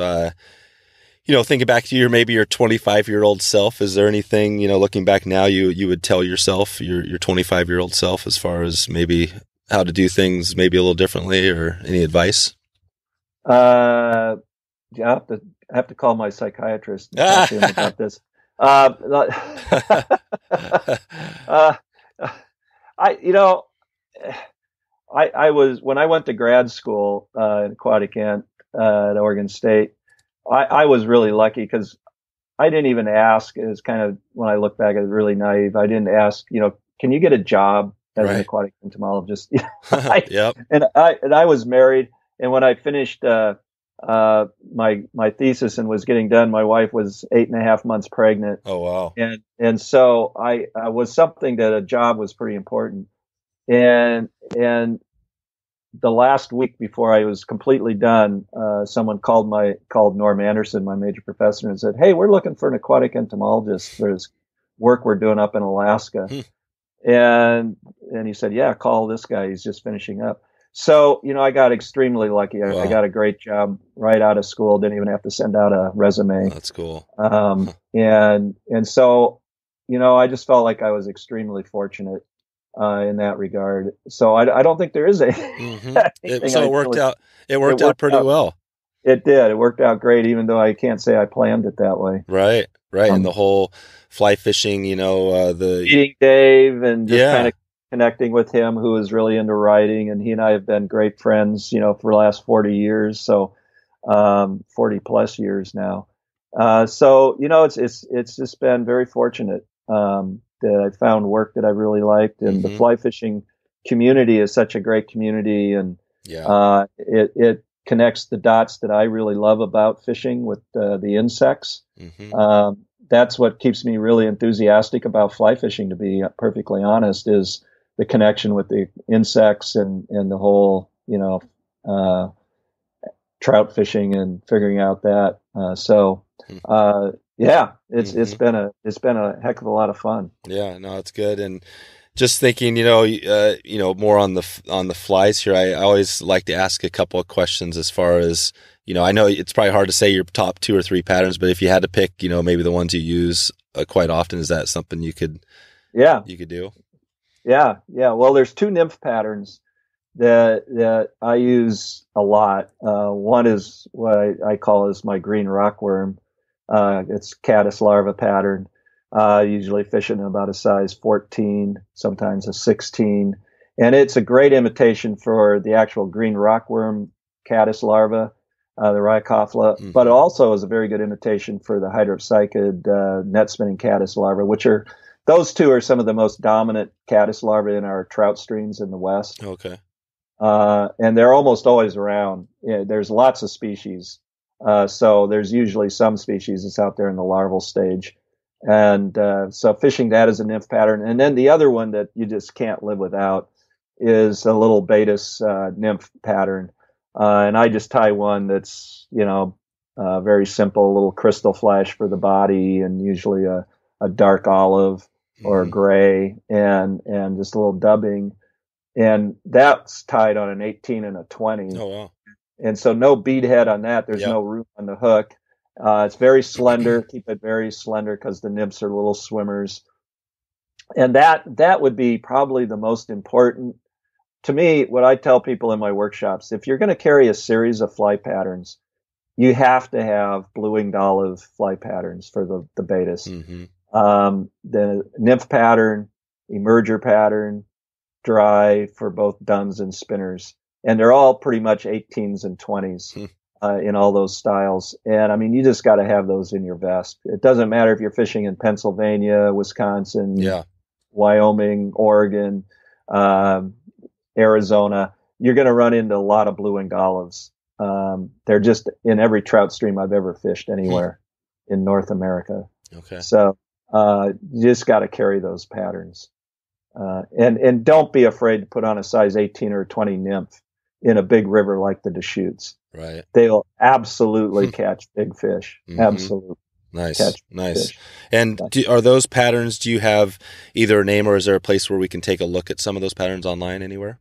thinking back to your 25-year-old self, is there anything, looking back now, you would tell yourself, your 25-year-old self, as far as maybe how to do things maybe a little differently, or any advice? I have to call my psychiatrist and talk to him about this. I was, when I went to grad school in Aquatic Ent at Oregon State, I was really lucky because I didn't even ask. It was kind of, when I look back, I was really naive. I didn't ask, can you get a job as an aquatic entomologist? Yep. And I was married, and when I finished my thesis and was getting done, my wife was 8.5 months pregnant. Oh, wow. And so I was something that a job was pretty important. And the last week before I was completely done, someone called Norm Anderson, my major professor, and said, "Hey, we're looking for an aquatic entomologist for this work we're doing up in Alaska." And he said, "Yeah, call this guy. He's just finishing up." So, I got extremely lucky. I got a great job right out of school. Didn't even have to send out a resume. Oh, that's cool. And so, I just felt like I was extremely fortunate in that regard. So I don't think there is anything. It worked out. It worked out pretty well. It did. It worked out great, even though I can't say I planned it that way. Right. And the whole fly fishing, meeting Dave and just kind of connecting with him, who is really into writing, and he and I have been great friends, for the last 40 years. So, 40 plus years now. So, it's just been very fortunate, that I found work that I really liked, and the fly fishing community is such a great community, and it connects the dots that I really love about fishing with the insects. that's what keeps me really enthusiastic about fly fishing, to be perfectly honest, is the connection with the insects and the whole, trout fishing and figuring out that. Yeah, it's been a heck of a lot of fun. Yeah, no, it's good. And just thinking, more on the flies here, I always like to ask a couple of questions as far as, I know it's probably hard to say your top 2 or 3 patterns, but if you had to pick, maybe the ones you use quite often, is that something you could do? Yeah. Well, there's 2 nymph patterns that I use a lot. One is what I call is my green rockworm. It's caddis larva pattern. Usually fishing about a size 14, sometimes a 16. And it's a great imitation for the actual green rockworm caddis larva, the Rick Hafele, but it also is a very good imitation for the hydropsychid net spinning caddis larva, those 2 are some of the most dominant caddis larvae in our trout streams in the West. Okay. And they're almost always around. There's lots of species. So there's usually some species that's out there in the larval stage. And so fishing that as a nymph pattern. And then the other one that you just can't live without is a little baetis nymph pattern. And I just tie one that's, very simple, little crystal flash for the body, and usually a dark olive or gray, and just a little dubbing. And that's tied on an 18 and a 20. Oh, wow. And so no bead head on that. There's no room on the hook. It's very slender. Keep it very slender because the nymphs are little swimmers. And that would be probably the most important. To me, what I tell people in my workshops, if you're going to carry a series of fly patterns, you have to have blue-winged olive fly patterns for the baetis. The nymph pattern, emerger pattern, dry for both duns and spinners. And they're all pretty much 18s and 20s in all those styles. And I mean, you just got to have those in your vest. It doesn't matter if you're fishing in Pennsylvania, Wisconsin, Wyoming, Oregon, Arizona. You're going to run into a lot of blue-winged olives. They're just in every trout stream I've ever fished anywhere in North America. Okay. So you just got to carry those patterns. And don't be afraid to put on a size 18 or 20 nymph in a big river like the Deschutes. Right. They'll absolutely catch big fish. Absolutely. Nice. And are those patterns, do you have either a name, or is there a place where we can take a look at some of those patterns online anywhere?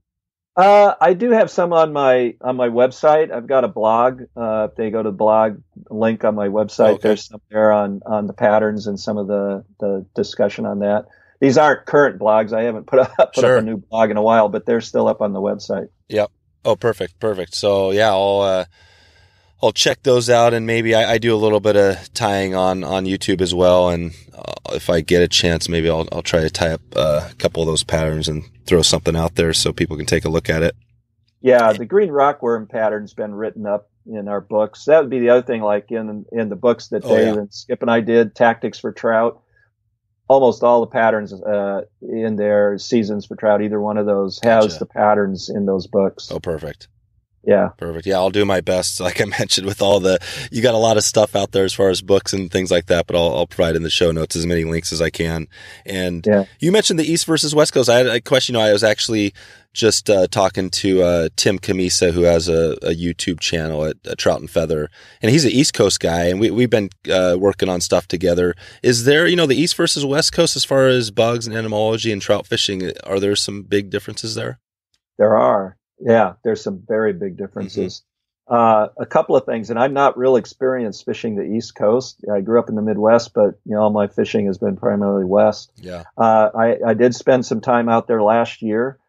I do have some on my website. I've got a blog. If they go to the blog link on my website, there's some there on the patterns and some of the discussion on that. These aren't current blogs. I haven't put up a new blog in a while, but they're still up on the website. Yep. Oh, perfect. So yeah, I'll check those out, and maybe I do a little bit of tying on YouTube as well. And if I get a chance, maybe I'll try to tie up a couple of those patterns and throw something out there so people can take a look at it. Yeah, the green rockworm pattern's been written up in our books. That would be the other thing, like in the books that Dave and Skip and I did, Tactics for Trout. Almost all the patterns in there, Seasons for Trout, either one of those has the patterns in those books. Oh, perfect. Yeah. Perfect. Yeah, I'll do my best. Like I mentioned, with you got a lot of stuff out there as far as books and things like that, but I'll provide in the show notes as many links as I can. And you mentioned the East versus West Coast. I had a question. I was actually just talking to Tim Cammisa, who has a YouTube channel at Trout and Feather, and he's an East Coast guy, and we've been working on stuff together. Is there, the East versus West Coast as far as bugs and entomology and trout fishing? Are there some big differences there? There are. Yeah, there's some very big differences. A couple of things, and I'm not real experienced fishing the East Coast. I grew up in the Midwest, but all my fishing has been primarily West. Yeah. I did spend some time out there last year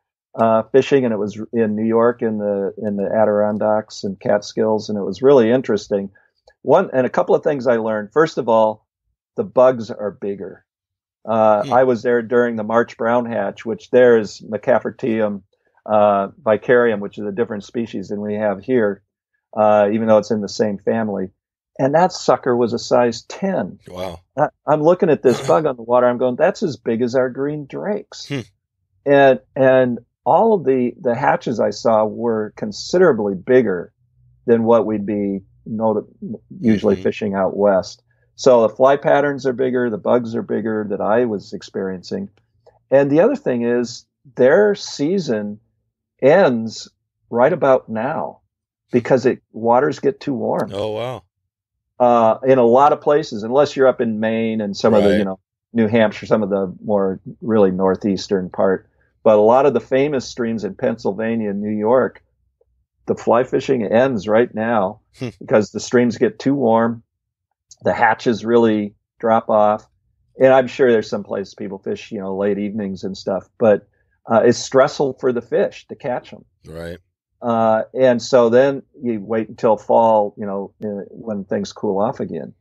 fishing, and it was in New York in the Adirondacks and Catskills, and it was really interesting. A couple of things I learned. First of all, the bugs are bigger. I was there during the March brown hatch, which there is Mckenzie vicarium, which is a different species than we have here, even though it's in the same family. And that sucker was a size 10. Wow. I'm looking at this bug on the water. I'm going, that's as big as our green drakes. And all of the hatches I saw were considerably bigger than what we'd be usually fishing out west. So the fly patterns are bigger, the bugs are bigger that I was experiencing. And the other thing is their season ends right about now because waters get too warm. Oh, wow. In a lot of places, unless you're up in Maine and some of the, Right. New Hampshire, some of the more really northeastern part. But a lot of the famous streams in Pennsylvania and New York, the fly fishing ends right now because the streams get too warm. The hatches really drop off. And I'm sure there's some places people fish, late evenings and stuff, but it's stressful for the fish to catch them. Right. And so then you wait until fall, when things cool off again.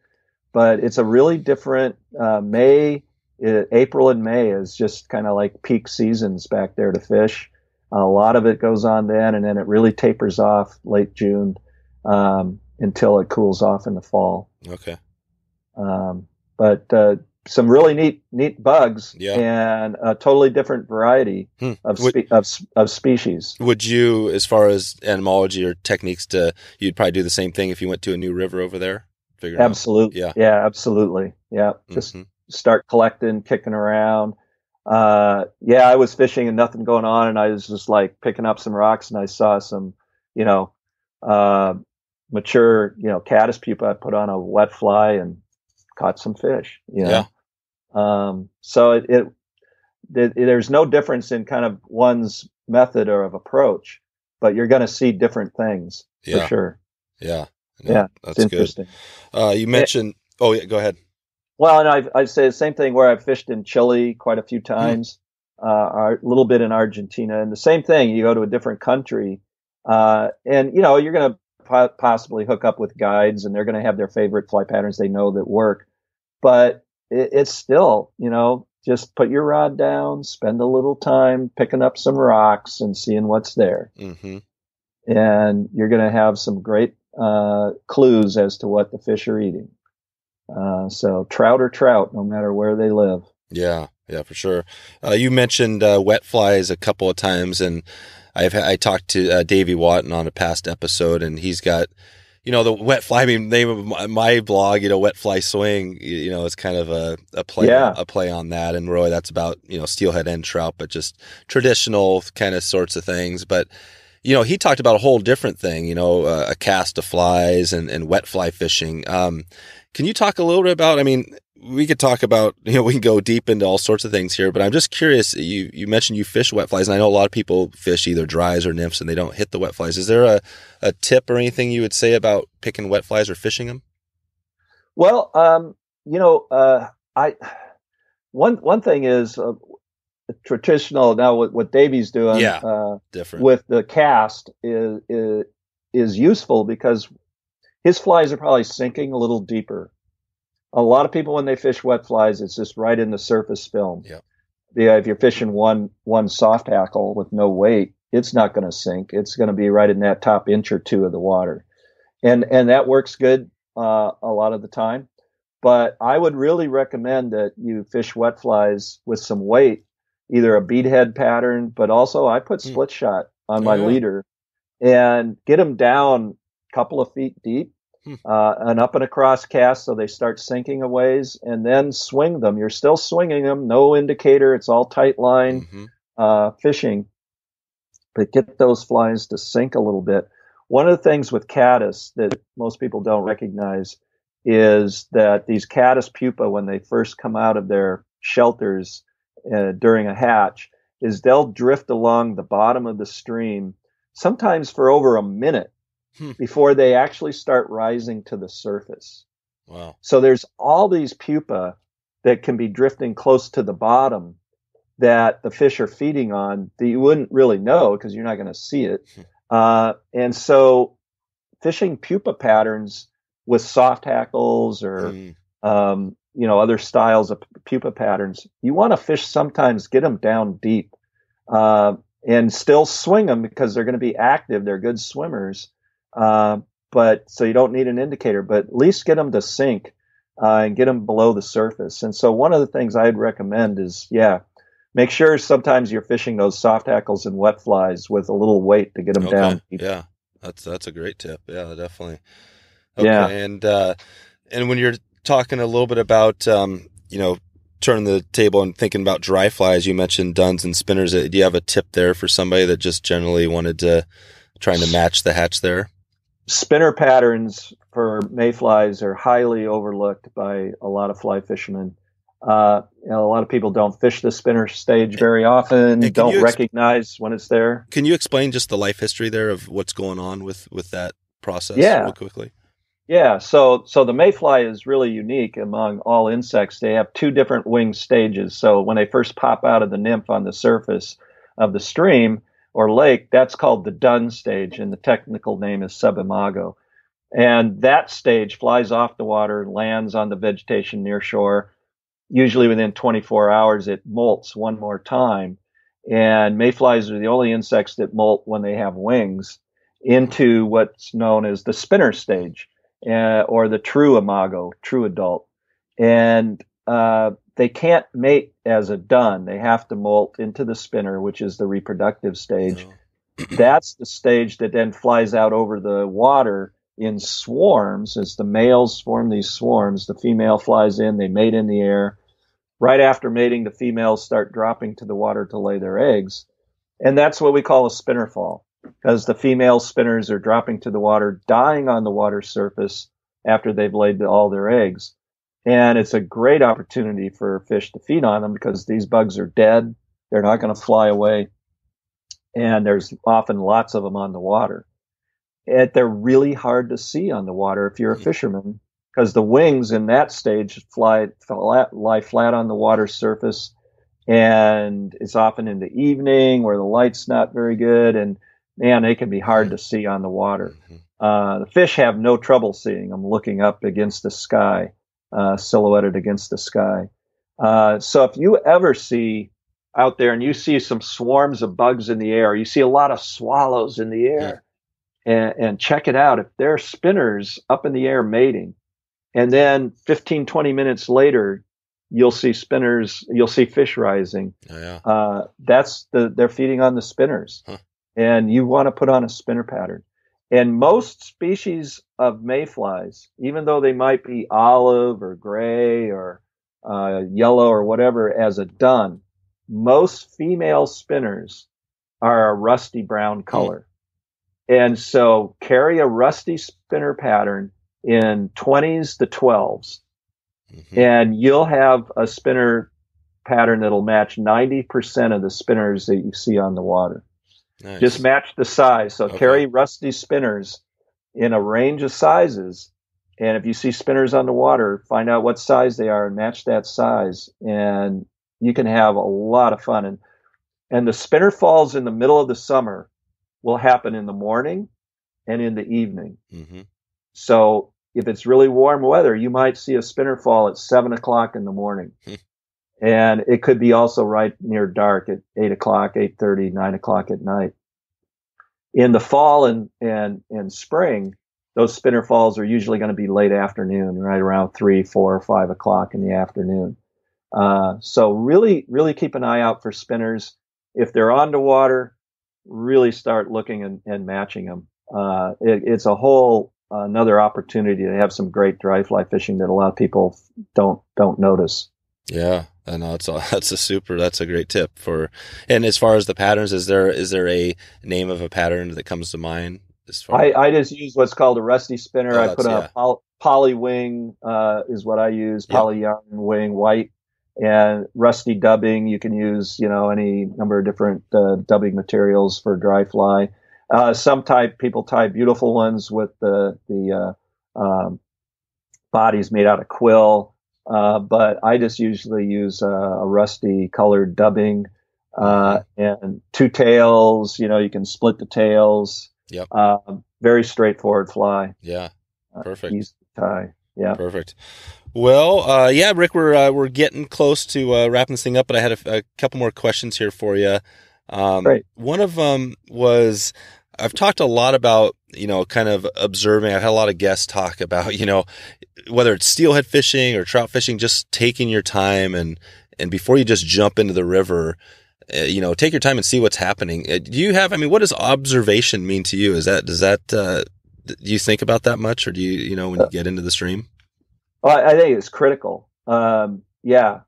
But it's a really different April and May is just kind of like peak seasons back there to fish. A lot of it goes on then, and then it really tapers off late June until it cools off in the fall. Okay. But some really neat bugs, Yeah. and a totally different variety of species. Would you, as far as entomology or techniques, you'd probably do the same thing if you went to a new river over there? Absolutely. Yeah, absolutely. Yeah. Just start collecting, kicking around. I was fishing and nothing going on, and I was just like picking up some rocks, and I saw some, mature, caddis pupa. I put on a wet fly and caught some fish. Yeah. So there's no difference in kind of one's method or of approach, but you're going to see different things for sure. Yeah. No, yeah. That's interesting. You mentioned, go ahead. Well, and I'd say the same thing where I've fished in Chile quite a few times, a little bit in Argentina, and the same thing. You go to a different country, and you're going to possibly hook up with guides, and they're going to have their favorite fly patterns they know that work. But it's still, just put your rod down, spend a little time picking up some rocks and seeing what's there, and you're going to have some great clues as to what the fish are eating. So trout are trout, no matter where they live. Yeah, for sure. You mentioned wet flies a couple of times, and I talked to Davy Wotton on a past episode, and he's got, the wet fly. I mean, name of my blog, wet fly swing. It's kind of a play on that, and really that's about steelhead and trout, but just traditional kind of sorts of things. But he talked about a whole different thing, a cast of flies and wet fly fishing. Can you talk a little bit about, we could talk about, we can go deep into all sorts of things here, but I'm just curious. You mentioned you fish wet flies, and I know a lot of people fish either dries or nymphs and they don't hit the wet flies. Is there a tip or anything you would say about picking wet flies or fishing them? Well, one thing is, traditional now what Davy's doing different with the cast is useful because his flies are probably sinking a little deeper. A lot of people, when they fish wet flies, it's just right in the surface film. If you're fishing one soft hackle with no weight, it's not going to sink. It's going to be right in that top inch or two of the water, and that works good a lot of the time. But I would really recommend that you fish wet flies with some weight, either a beadhead pattern, but also I put split shot on my leader and get them down a couple of feet deep, an up and across cast so they start sinking a ways, and then swing them. You're still swinging them, no indicator. It's all tight line fishing, but get those flies to sink a little bit. One of the things with caddis that most people don't recognize is that these caddis pupa, when they first come out of their shelters during a hatch, is they'll drift along the bottom of the stream, sometimes for over a minute, before they actually start rising to the surface. Wow. So there's all these pupa that can be drifting close to the bottom that the fish are feeding on that you wouldn't really know because you're not going to see it. And so fishing pupa patterns with soft hackles or, other styles of pupa patterns, you want to fish sometimes, get them down deep and still swing them because they're going to be active. They're good swimmers. But so you don't need an indicator, but at least get them to sink and get them below the surface. And so one of the things I'd recommend is, make sure sometimes you're fishing those soft hackles and wet flies with a little weight to get them down. Yeah, that's a great tip. Yeah, definitely. Okay, and when you're talking a little bit about, turning the table and thinking about dry flies, you mentioned duns and spinners. Do you have a tip there for somebody that just generally wanted to trying to match the hatch there? Spinner patterns for mayflies are highly overlooked by a lot of fly fishermen. A lot of people don't fish the spinner stage very often, don't recognize when it's there. Can you explain just the life history there of what's going on with that process real quickly? Yeah, so the mayfly is really unique among all insects. They have two different wing stages. So when they first pop out of the nymph on the surface of the stream or lake, that's called the dun stage, and the technical name is subimago. And that stage flies off the water and lands on the vegetation near shore. Usually within 24 hours, it molts one more time. And mayflies are the only insects that molt when they have wings into what's known as the spinner stage. Or the true imago, true adult. And they can't mate as a dun. They have to molt into the spinner, which is the reproductive stage. No. That's the stage that then flies out over the water in swarms. As the males form these swarms, the female flies in, they mate in the air. Right after mating, the females start dropping to the water to lay their eggs. And that's what we call a spinner fall, because the female spinners are dropping to the water, dying on the water surface after they've laid all their eggs. And it's a great opportunity for fish to feed on them because these bugs are dead. They're not going to fly away. And there's often lots of them on the water. And they're really hard to see on the water if you're a fisherman, because the wings in that stage lie flat on the water surface. And it's often in the evening where the light's not very good. And man, they can be hard to see on the water. The fish have no trouble seeing them looking up against the sky, silhouetted against the sky. So if you ever see out there and you see some swarms of bugs in the air, you see a lot of swallows in the air, and check it out. If there are spinners up in the air mating, and then 15, 20 minutes later, you'll see fish rising. They're feeding on the spinners. And you want to put on a spinner pattern. And most species of mayflies, even though they might be olive or gray or yellow or whatever as a dun, most female spinners are a rusty brown color. And so carry a rusty spinner pattern in 20s to 12s, and you'll have a spinner pattern that'll match 90% of the spinners that you see on the water. Nice. Just match the size. So carry rusty spinners in a range of sizes. And if you see spinners on the water, find out what size they are and match that size. And you can have a lot of fun. And the spinner falls in the middle of the summer will happen in the morning and in the evening. So if it's really warm weather, you might see a spinner fall at 7 o'clock in the morning. And it could be also right near dark at 8 o'clock, 8:30, 9 o'clock at night. In the fall and spring, those spinner falls are usually going to be late afternoon, right around 3, 4, or 5 o'clock in the afternoon. So really, really keep an eye out for spinners. If they're on the water, really start looking and matching them. It's a whole another opportunity to have some great dry fly fishing that a lot of people don't notice. Yeah, I know that's a great tip and as far as the patterns, is there a name of a pattern that comes to mind? I just use what's called a rusty spinner. I put on a poly wing, is what I use, poly yarn wing, white, and rusty dubbing. You can use, any number of different dubbing materials for dry fly. People tie beautiful ones with the bodies made out of quill. But I just usually use a rusty colored dubbing, and two tails. You can split the tails. Yep. Very straightforward fly. Yeah. Perfect. Easy to tie. Yeah. Perfect. Well, Rick, we're getting close to wrapping this thing up, but I had a couple more questions here for you. Great. One of them was, I've talked a lot about, kind of observing. I've had a lot of guests talk about, whether it's steelhead fishing or trout fishing, just taking your time and before you just jump into the river, take your time and see what's happening. What does observation mean to you? Do you think about that much, or do you, when you get into the stream? Well, I think it's critical. Yeah.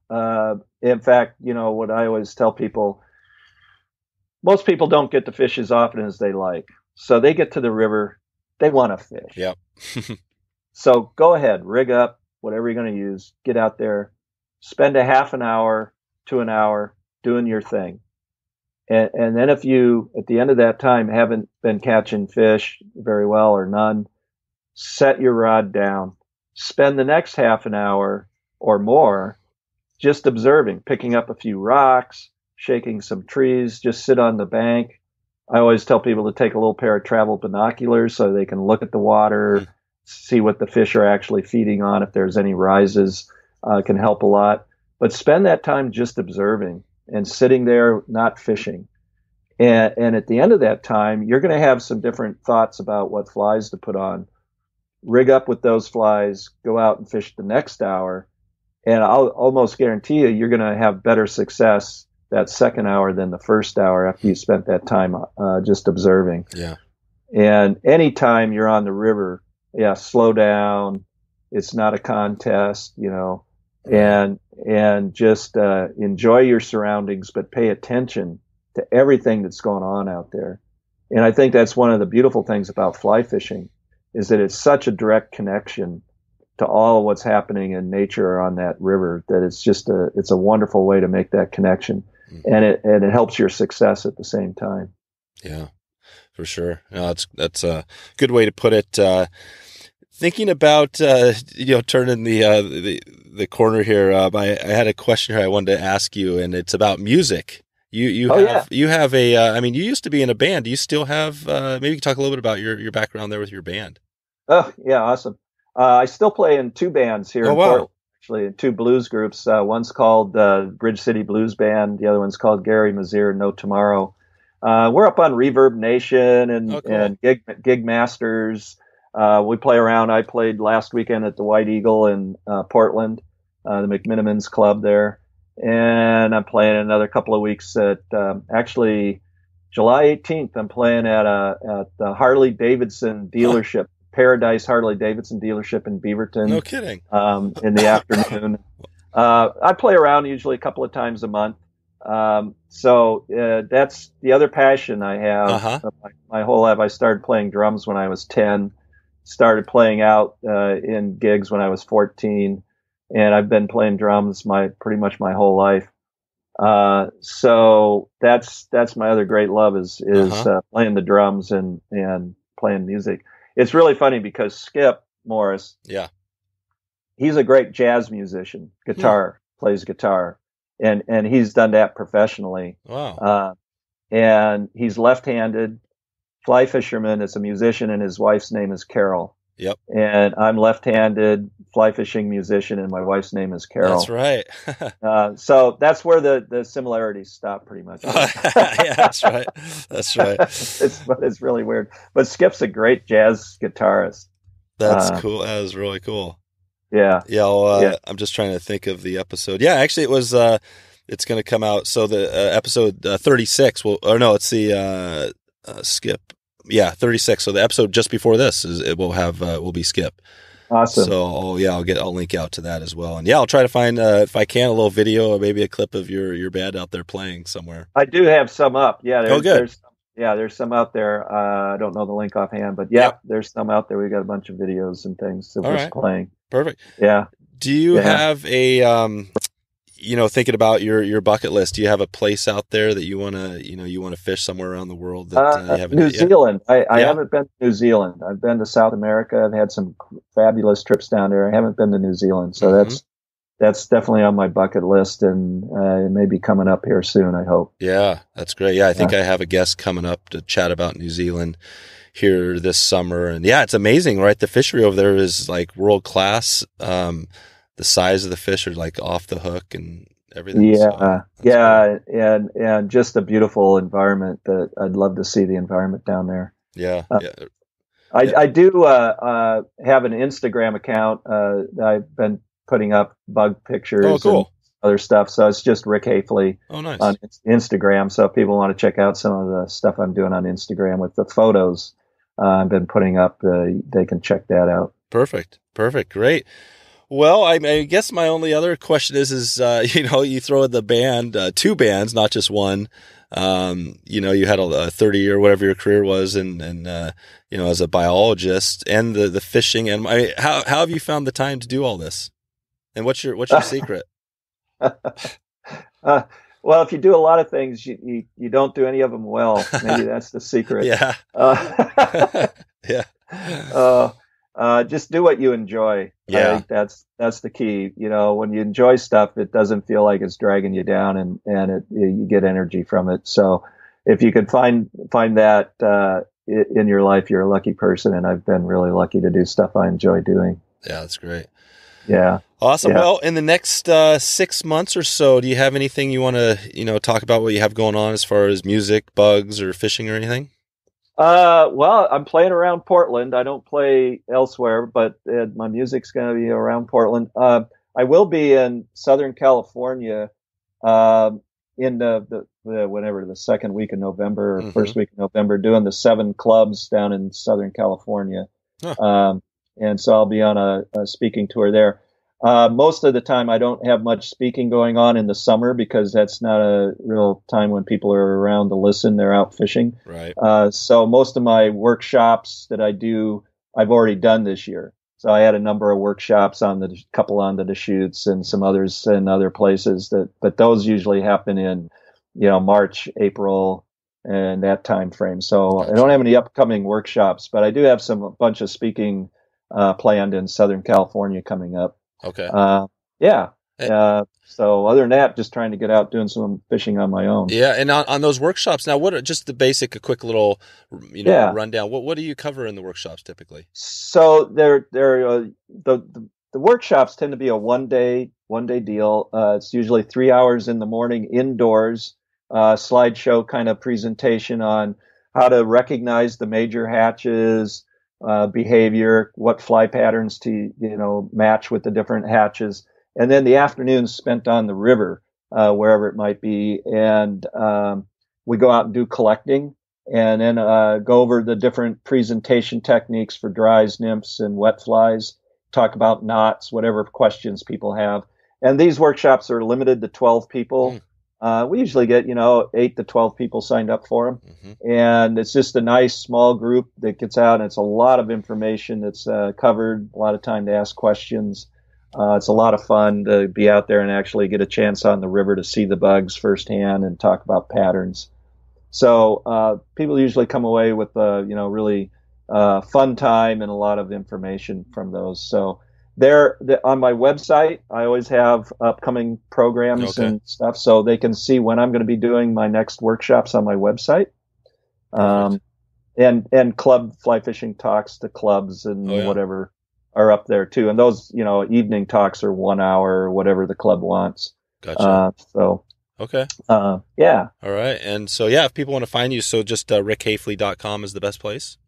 In fact, what I always tell people, most people don't get to fish as often as they like. So they get to the river, they want to fish. Yep. So go ahead, rig up whatever you're going to use, get out there, spend a half an hour to an hour doing your thing. And then if you, at the end of that time, haven't been catching fish very well or none, set your rod down. Spend the next half an hour or more just observing, picking up a few rocks, shaking some trees, just sit on the bank. I always tell people to take a little pair of travel binoculars so they can look at the water, see what the fish are actually feeding on. If there's any rises, can help a lot. But spend that time just observing and sitting there, not fishing. And at the end of that time, you're going to have some different thoughts about what flies to put on. Rig up with those flies, go out and fish the next hour. And I'll almost guarantee you're going to have better success that second hour than the first hour after you spent that time just observing. Yeah. And anytime you're on the river, slow down. It's not a contest, and just enjoy your surroundings, but pay attention to everything that's going on out there. And I think that's one of the beautiful things about fly fishing is that it's such a direct connection to all what's happening in nature on that river that it's a wonderful way to make that connection. Mm-hmm. And it helps your success at the same time. Yeah, for sure. No, that's a good way to put it. Thinking about, turning the corner here, I had a question here I wanted to ask you, and it's about music. You have a, you used to be in a band. Do you still have, maybe you can talk a little bit about your background there with your band. Oh, yeah. Awesome. I still play in two bands here in Portland, actually, in two blues groups. One's called Bridge City Blues Band. The other one's called Garry, Meziere, No Tomorrow. We're up on Reverb Nation and Gig Masters. We play around. I played last weekend at the White Eagle in Portland, the McMenamins Club there. And I'm playing another couple of weeks at actually July 18th. I'm playing at the Harley Davidson dealership, Paradise Harley Davidson dealership in Beaverton. No kidding. In the afternoon. I play around usually a couple of times a month. So that's the other passion I have. My whole life. I started playing drums when I was 10. Started playing out in gigs when I was 14. And I've been playing drums pretty much my whole life. So that's my other great love is playing the drums and playing music. It's really funny because Skip Morris, he's a great jazz musician, plays guitar, and he's done that professionally. Wow. And he's left-handed, fly fisherman. It's a musician, and his wife's name is Carol. Yep. And I'm left-handed, fly fishing musician, and my wife's name is Carol. That's right. So that's where the similarities stop, pretty much. Yeah, that's right. That's right. It's really weird. But Skip's a great jazz guitarist. That's cool. That is really cool. Yeah. Yeah. I'm just trying to think of the episode. Yeah, actually, it was. It's going to come out. So the episode 36. It's the Skip. Yeah, 36. So the episode just before this will be Skip. Awesome. So I'll link out to that as well. And I'll try to find if I can a little video or maybe a clip of your band out there playing somewhere. I do have some up. Yeah. Good. There's some out there. I don't know the link offhand, but there's some out there. We got a bunch of videos and things that we're playing. Perfect. Yeah. Do you have a thinking about your bucket list, do you have a place out there that you want to fish somewhere around the world that you haven't? New Zealand. I haven't been to New Zealand. I've been to South America. I've had some fabulous trips down there. I haven't been to New Zealand. So that's definitely on my bucket list, and it may be coming up here soon, I hope. Yeah, that's great. Yeah, I think I have a guest coming up to chat about New Zealand here this summer. And it's amazing, right? The fishery over there is like world class. The size of the fish are like off the hook and everything. Yeah. Cool. And just a beautiful environment that I'd love to see the environment down there. Yeah. I do have an Instagram account that I've been putting up bug pictures and other stuff. So it's just Rick Hafele on Instagram. So if people want to check out some of the stuff I'm doing on Instagram with the photos I've been putting up, they can check that out. Perfect. Great. Well, I guess my only other question is you throw in the band, 2 bands, not just one. You had a 30 or whatever your career was, and as a biologist, and the fishing, and how have you found the time to do all this? And what's your secret? Well, if you do a lot of things, you don't do any of them well. Maybe that's the secret. Yeah. Yeah. Just do what you enjoy. Yeah. I think that's the key. When you enjoy stuff, it doesn't feel like it's dragging you down, and you get energy from it. So if you could find that in your life, you're a lucky person. And I've been really lucky to do stuff I enjoy doing. Yeah, that's great. Yeah. Awesome. Yeah. Well, in the next 6 months or so, do you have anything you want to, talk about what you have going on as far as music, bugs, or fishing or anything? Well, I'm playing around Portland. I don't play elsewhere, but my music's going to be around Portland. I will be in Southern California in the second week of November or first week of November, doing the 7 clubs down in Southern California. Huh. And so I'll be on a speaking tour there. Most of the time, I don't have much speaking going on in the summer because that's not a real time when people are around to listen. They're out fishing. Right. So most of my workshops that I do, I've already done this year. So I had a number of workshops couple on the Deschutes and some others in other places but those usually happen in, March, April, and that time frame. So I don't have any upcoming workshops, but I do have a bunch of speaking planned in Southern California coming up. Okay. Yeah. So other than that, just trying to get out doing some fishing on my own. Yeah. And on those workshops now, what are just a quick little, rundown? What do you cover in the workshops typically? So the workshops tend to be a one day deal. It's usually 3 hours in the morning indoors, slideshow kind of presentation on how to recognize the major hatches, behavior, what fly patterns to, match with the different hatches. And then the afternoon's spent on the river, wherever it might be. And, we go out and do collecting and then, go over the different presentation techniques for dries, nymphs, and wet flies, talk about knots, whatever questions people have. And these workshops are limited to 12 people. We usually get, 8 to 12 people signed up for them. Mm-hmm. And it's just a nice small group that gets out, and it's a lot of information that's covered, a lot of time to ask questions. It's a lot of fun to be out there and actually get a chance on the river to see the bugs firsthand and talk about patterns. So people usually come away with really fun time and a lot of information from those. So on my website, I always have upcoming programs and stuff, so they can see when I'm going to be doing my next workshops on my website. And club fly fishing talks to clubs and whatever are up there too. And those, evening talks are 1 hour or whatever the club wants. Gotcha. Okay. Yeah. All right. And so, if people want to find you, so just rickhafele.com is the best place?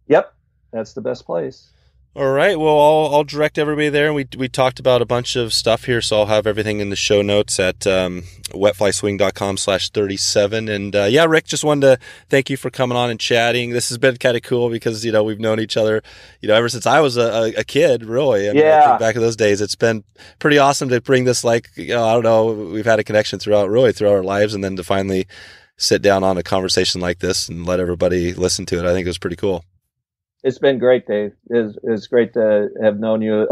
Yep. That's the best place. All right. Well, I'll direct everybody there. And we talked about a bunch of stuff here, so I'll have everything in the show notes at wetflyswing.com/37. And Rick, just wanted to thank you for coming on and chatting. This has been kind of cool because, we've known each other, ever since I was a kid, really. I think back in those days, it's been pretty awesome to bring this, I don't know, we've had a connection throughout our lives, and then to finally sit down on a conversation like this and let everybody listen to it. I think it was pretty cool. It's been great, Dave. It's great to have known you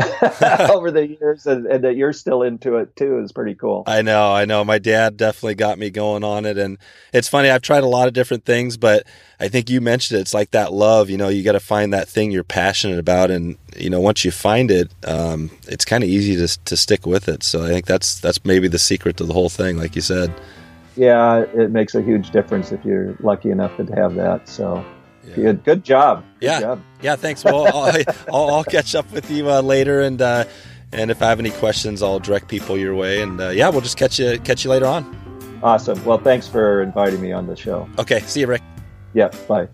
over the years, and that you're still into it too is pretty cool. I know. My dad definitely got me going on it, and it's funny. I've tried a lot of different things, but I think you mentioned it. It's like that love. You got to find that thing you're passionate about, and once you find it, it's kind of easy to stick with it. So I think that's maybe the secret to the whole thing, like you said. Yeah, it makes a huge difference if you're lucky enough to have that. So. Yeah. Good job. Good job. Yeah. Thanks. Well, I'll catch up with you later, and if I have any questions, I'll direct people your way. And we'll just catch you later on. Awesome. Well, thanks for inviting me on the show. Okay. See you, Rick. Yeah. Bye.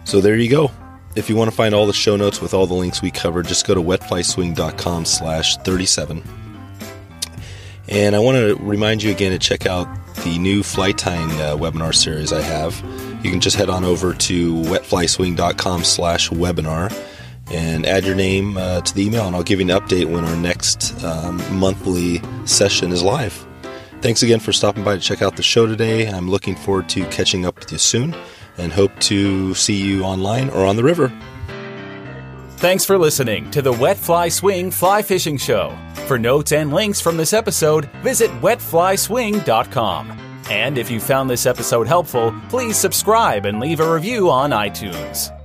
So there you go. If you want to find all the show notes with all the links we covered, just go to wetflyswing.com/37. And I want to remind you again to check out the new fly tying webinar series I have. You can just head on over to wetflyswing.com/webinar, and add your name to the email, and I'll give you an update when our next monthly session is live. Thanks again for stopping by to check out the show today. I'm looking forward to catching up with you soon and hope to see you online or on the river. Thanks for listening to the Wet Fly Swing Fly Fishing Show. For notes and links from this episode, visit wetflyswing.com. And if you found this episode helpful, please subscribe and leave a review on iTunes.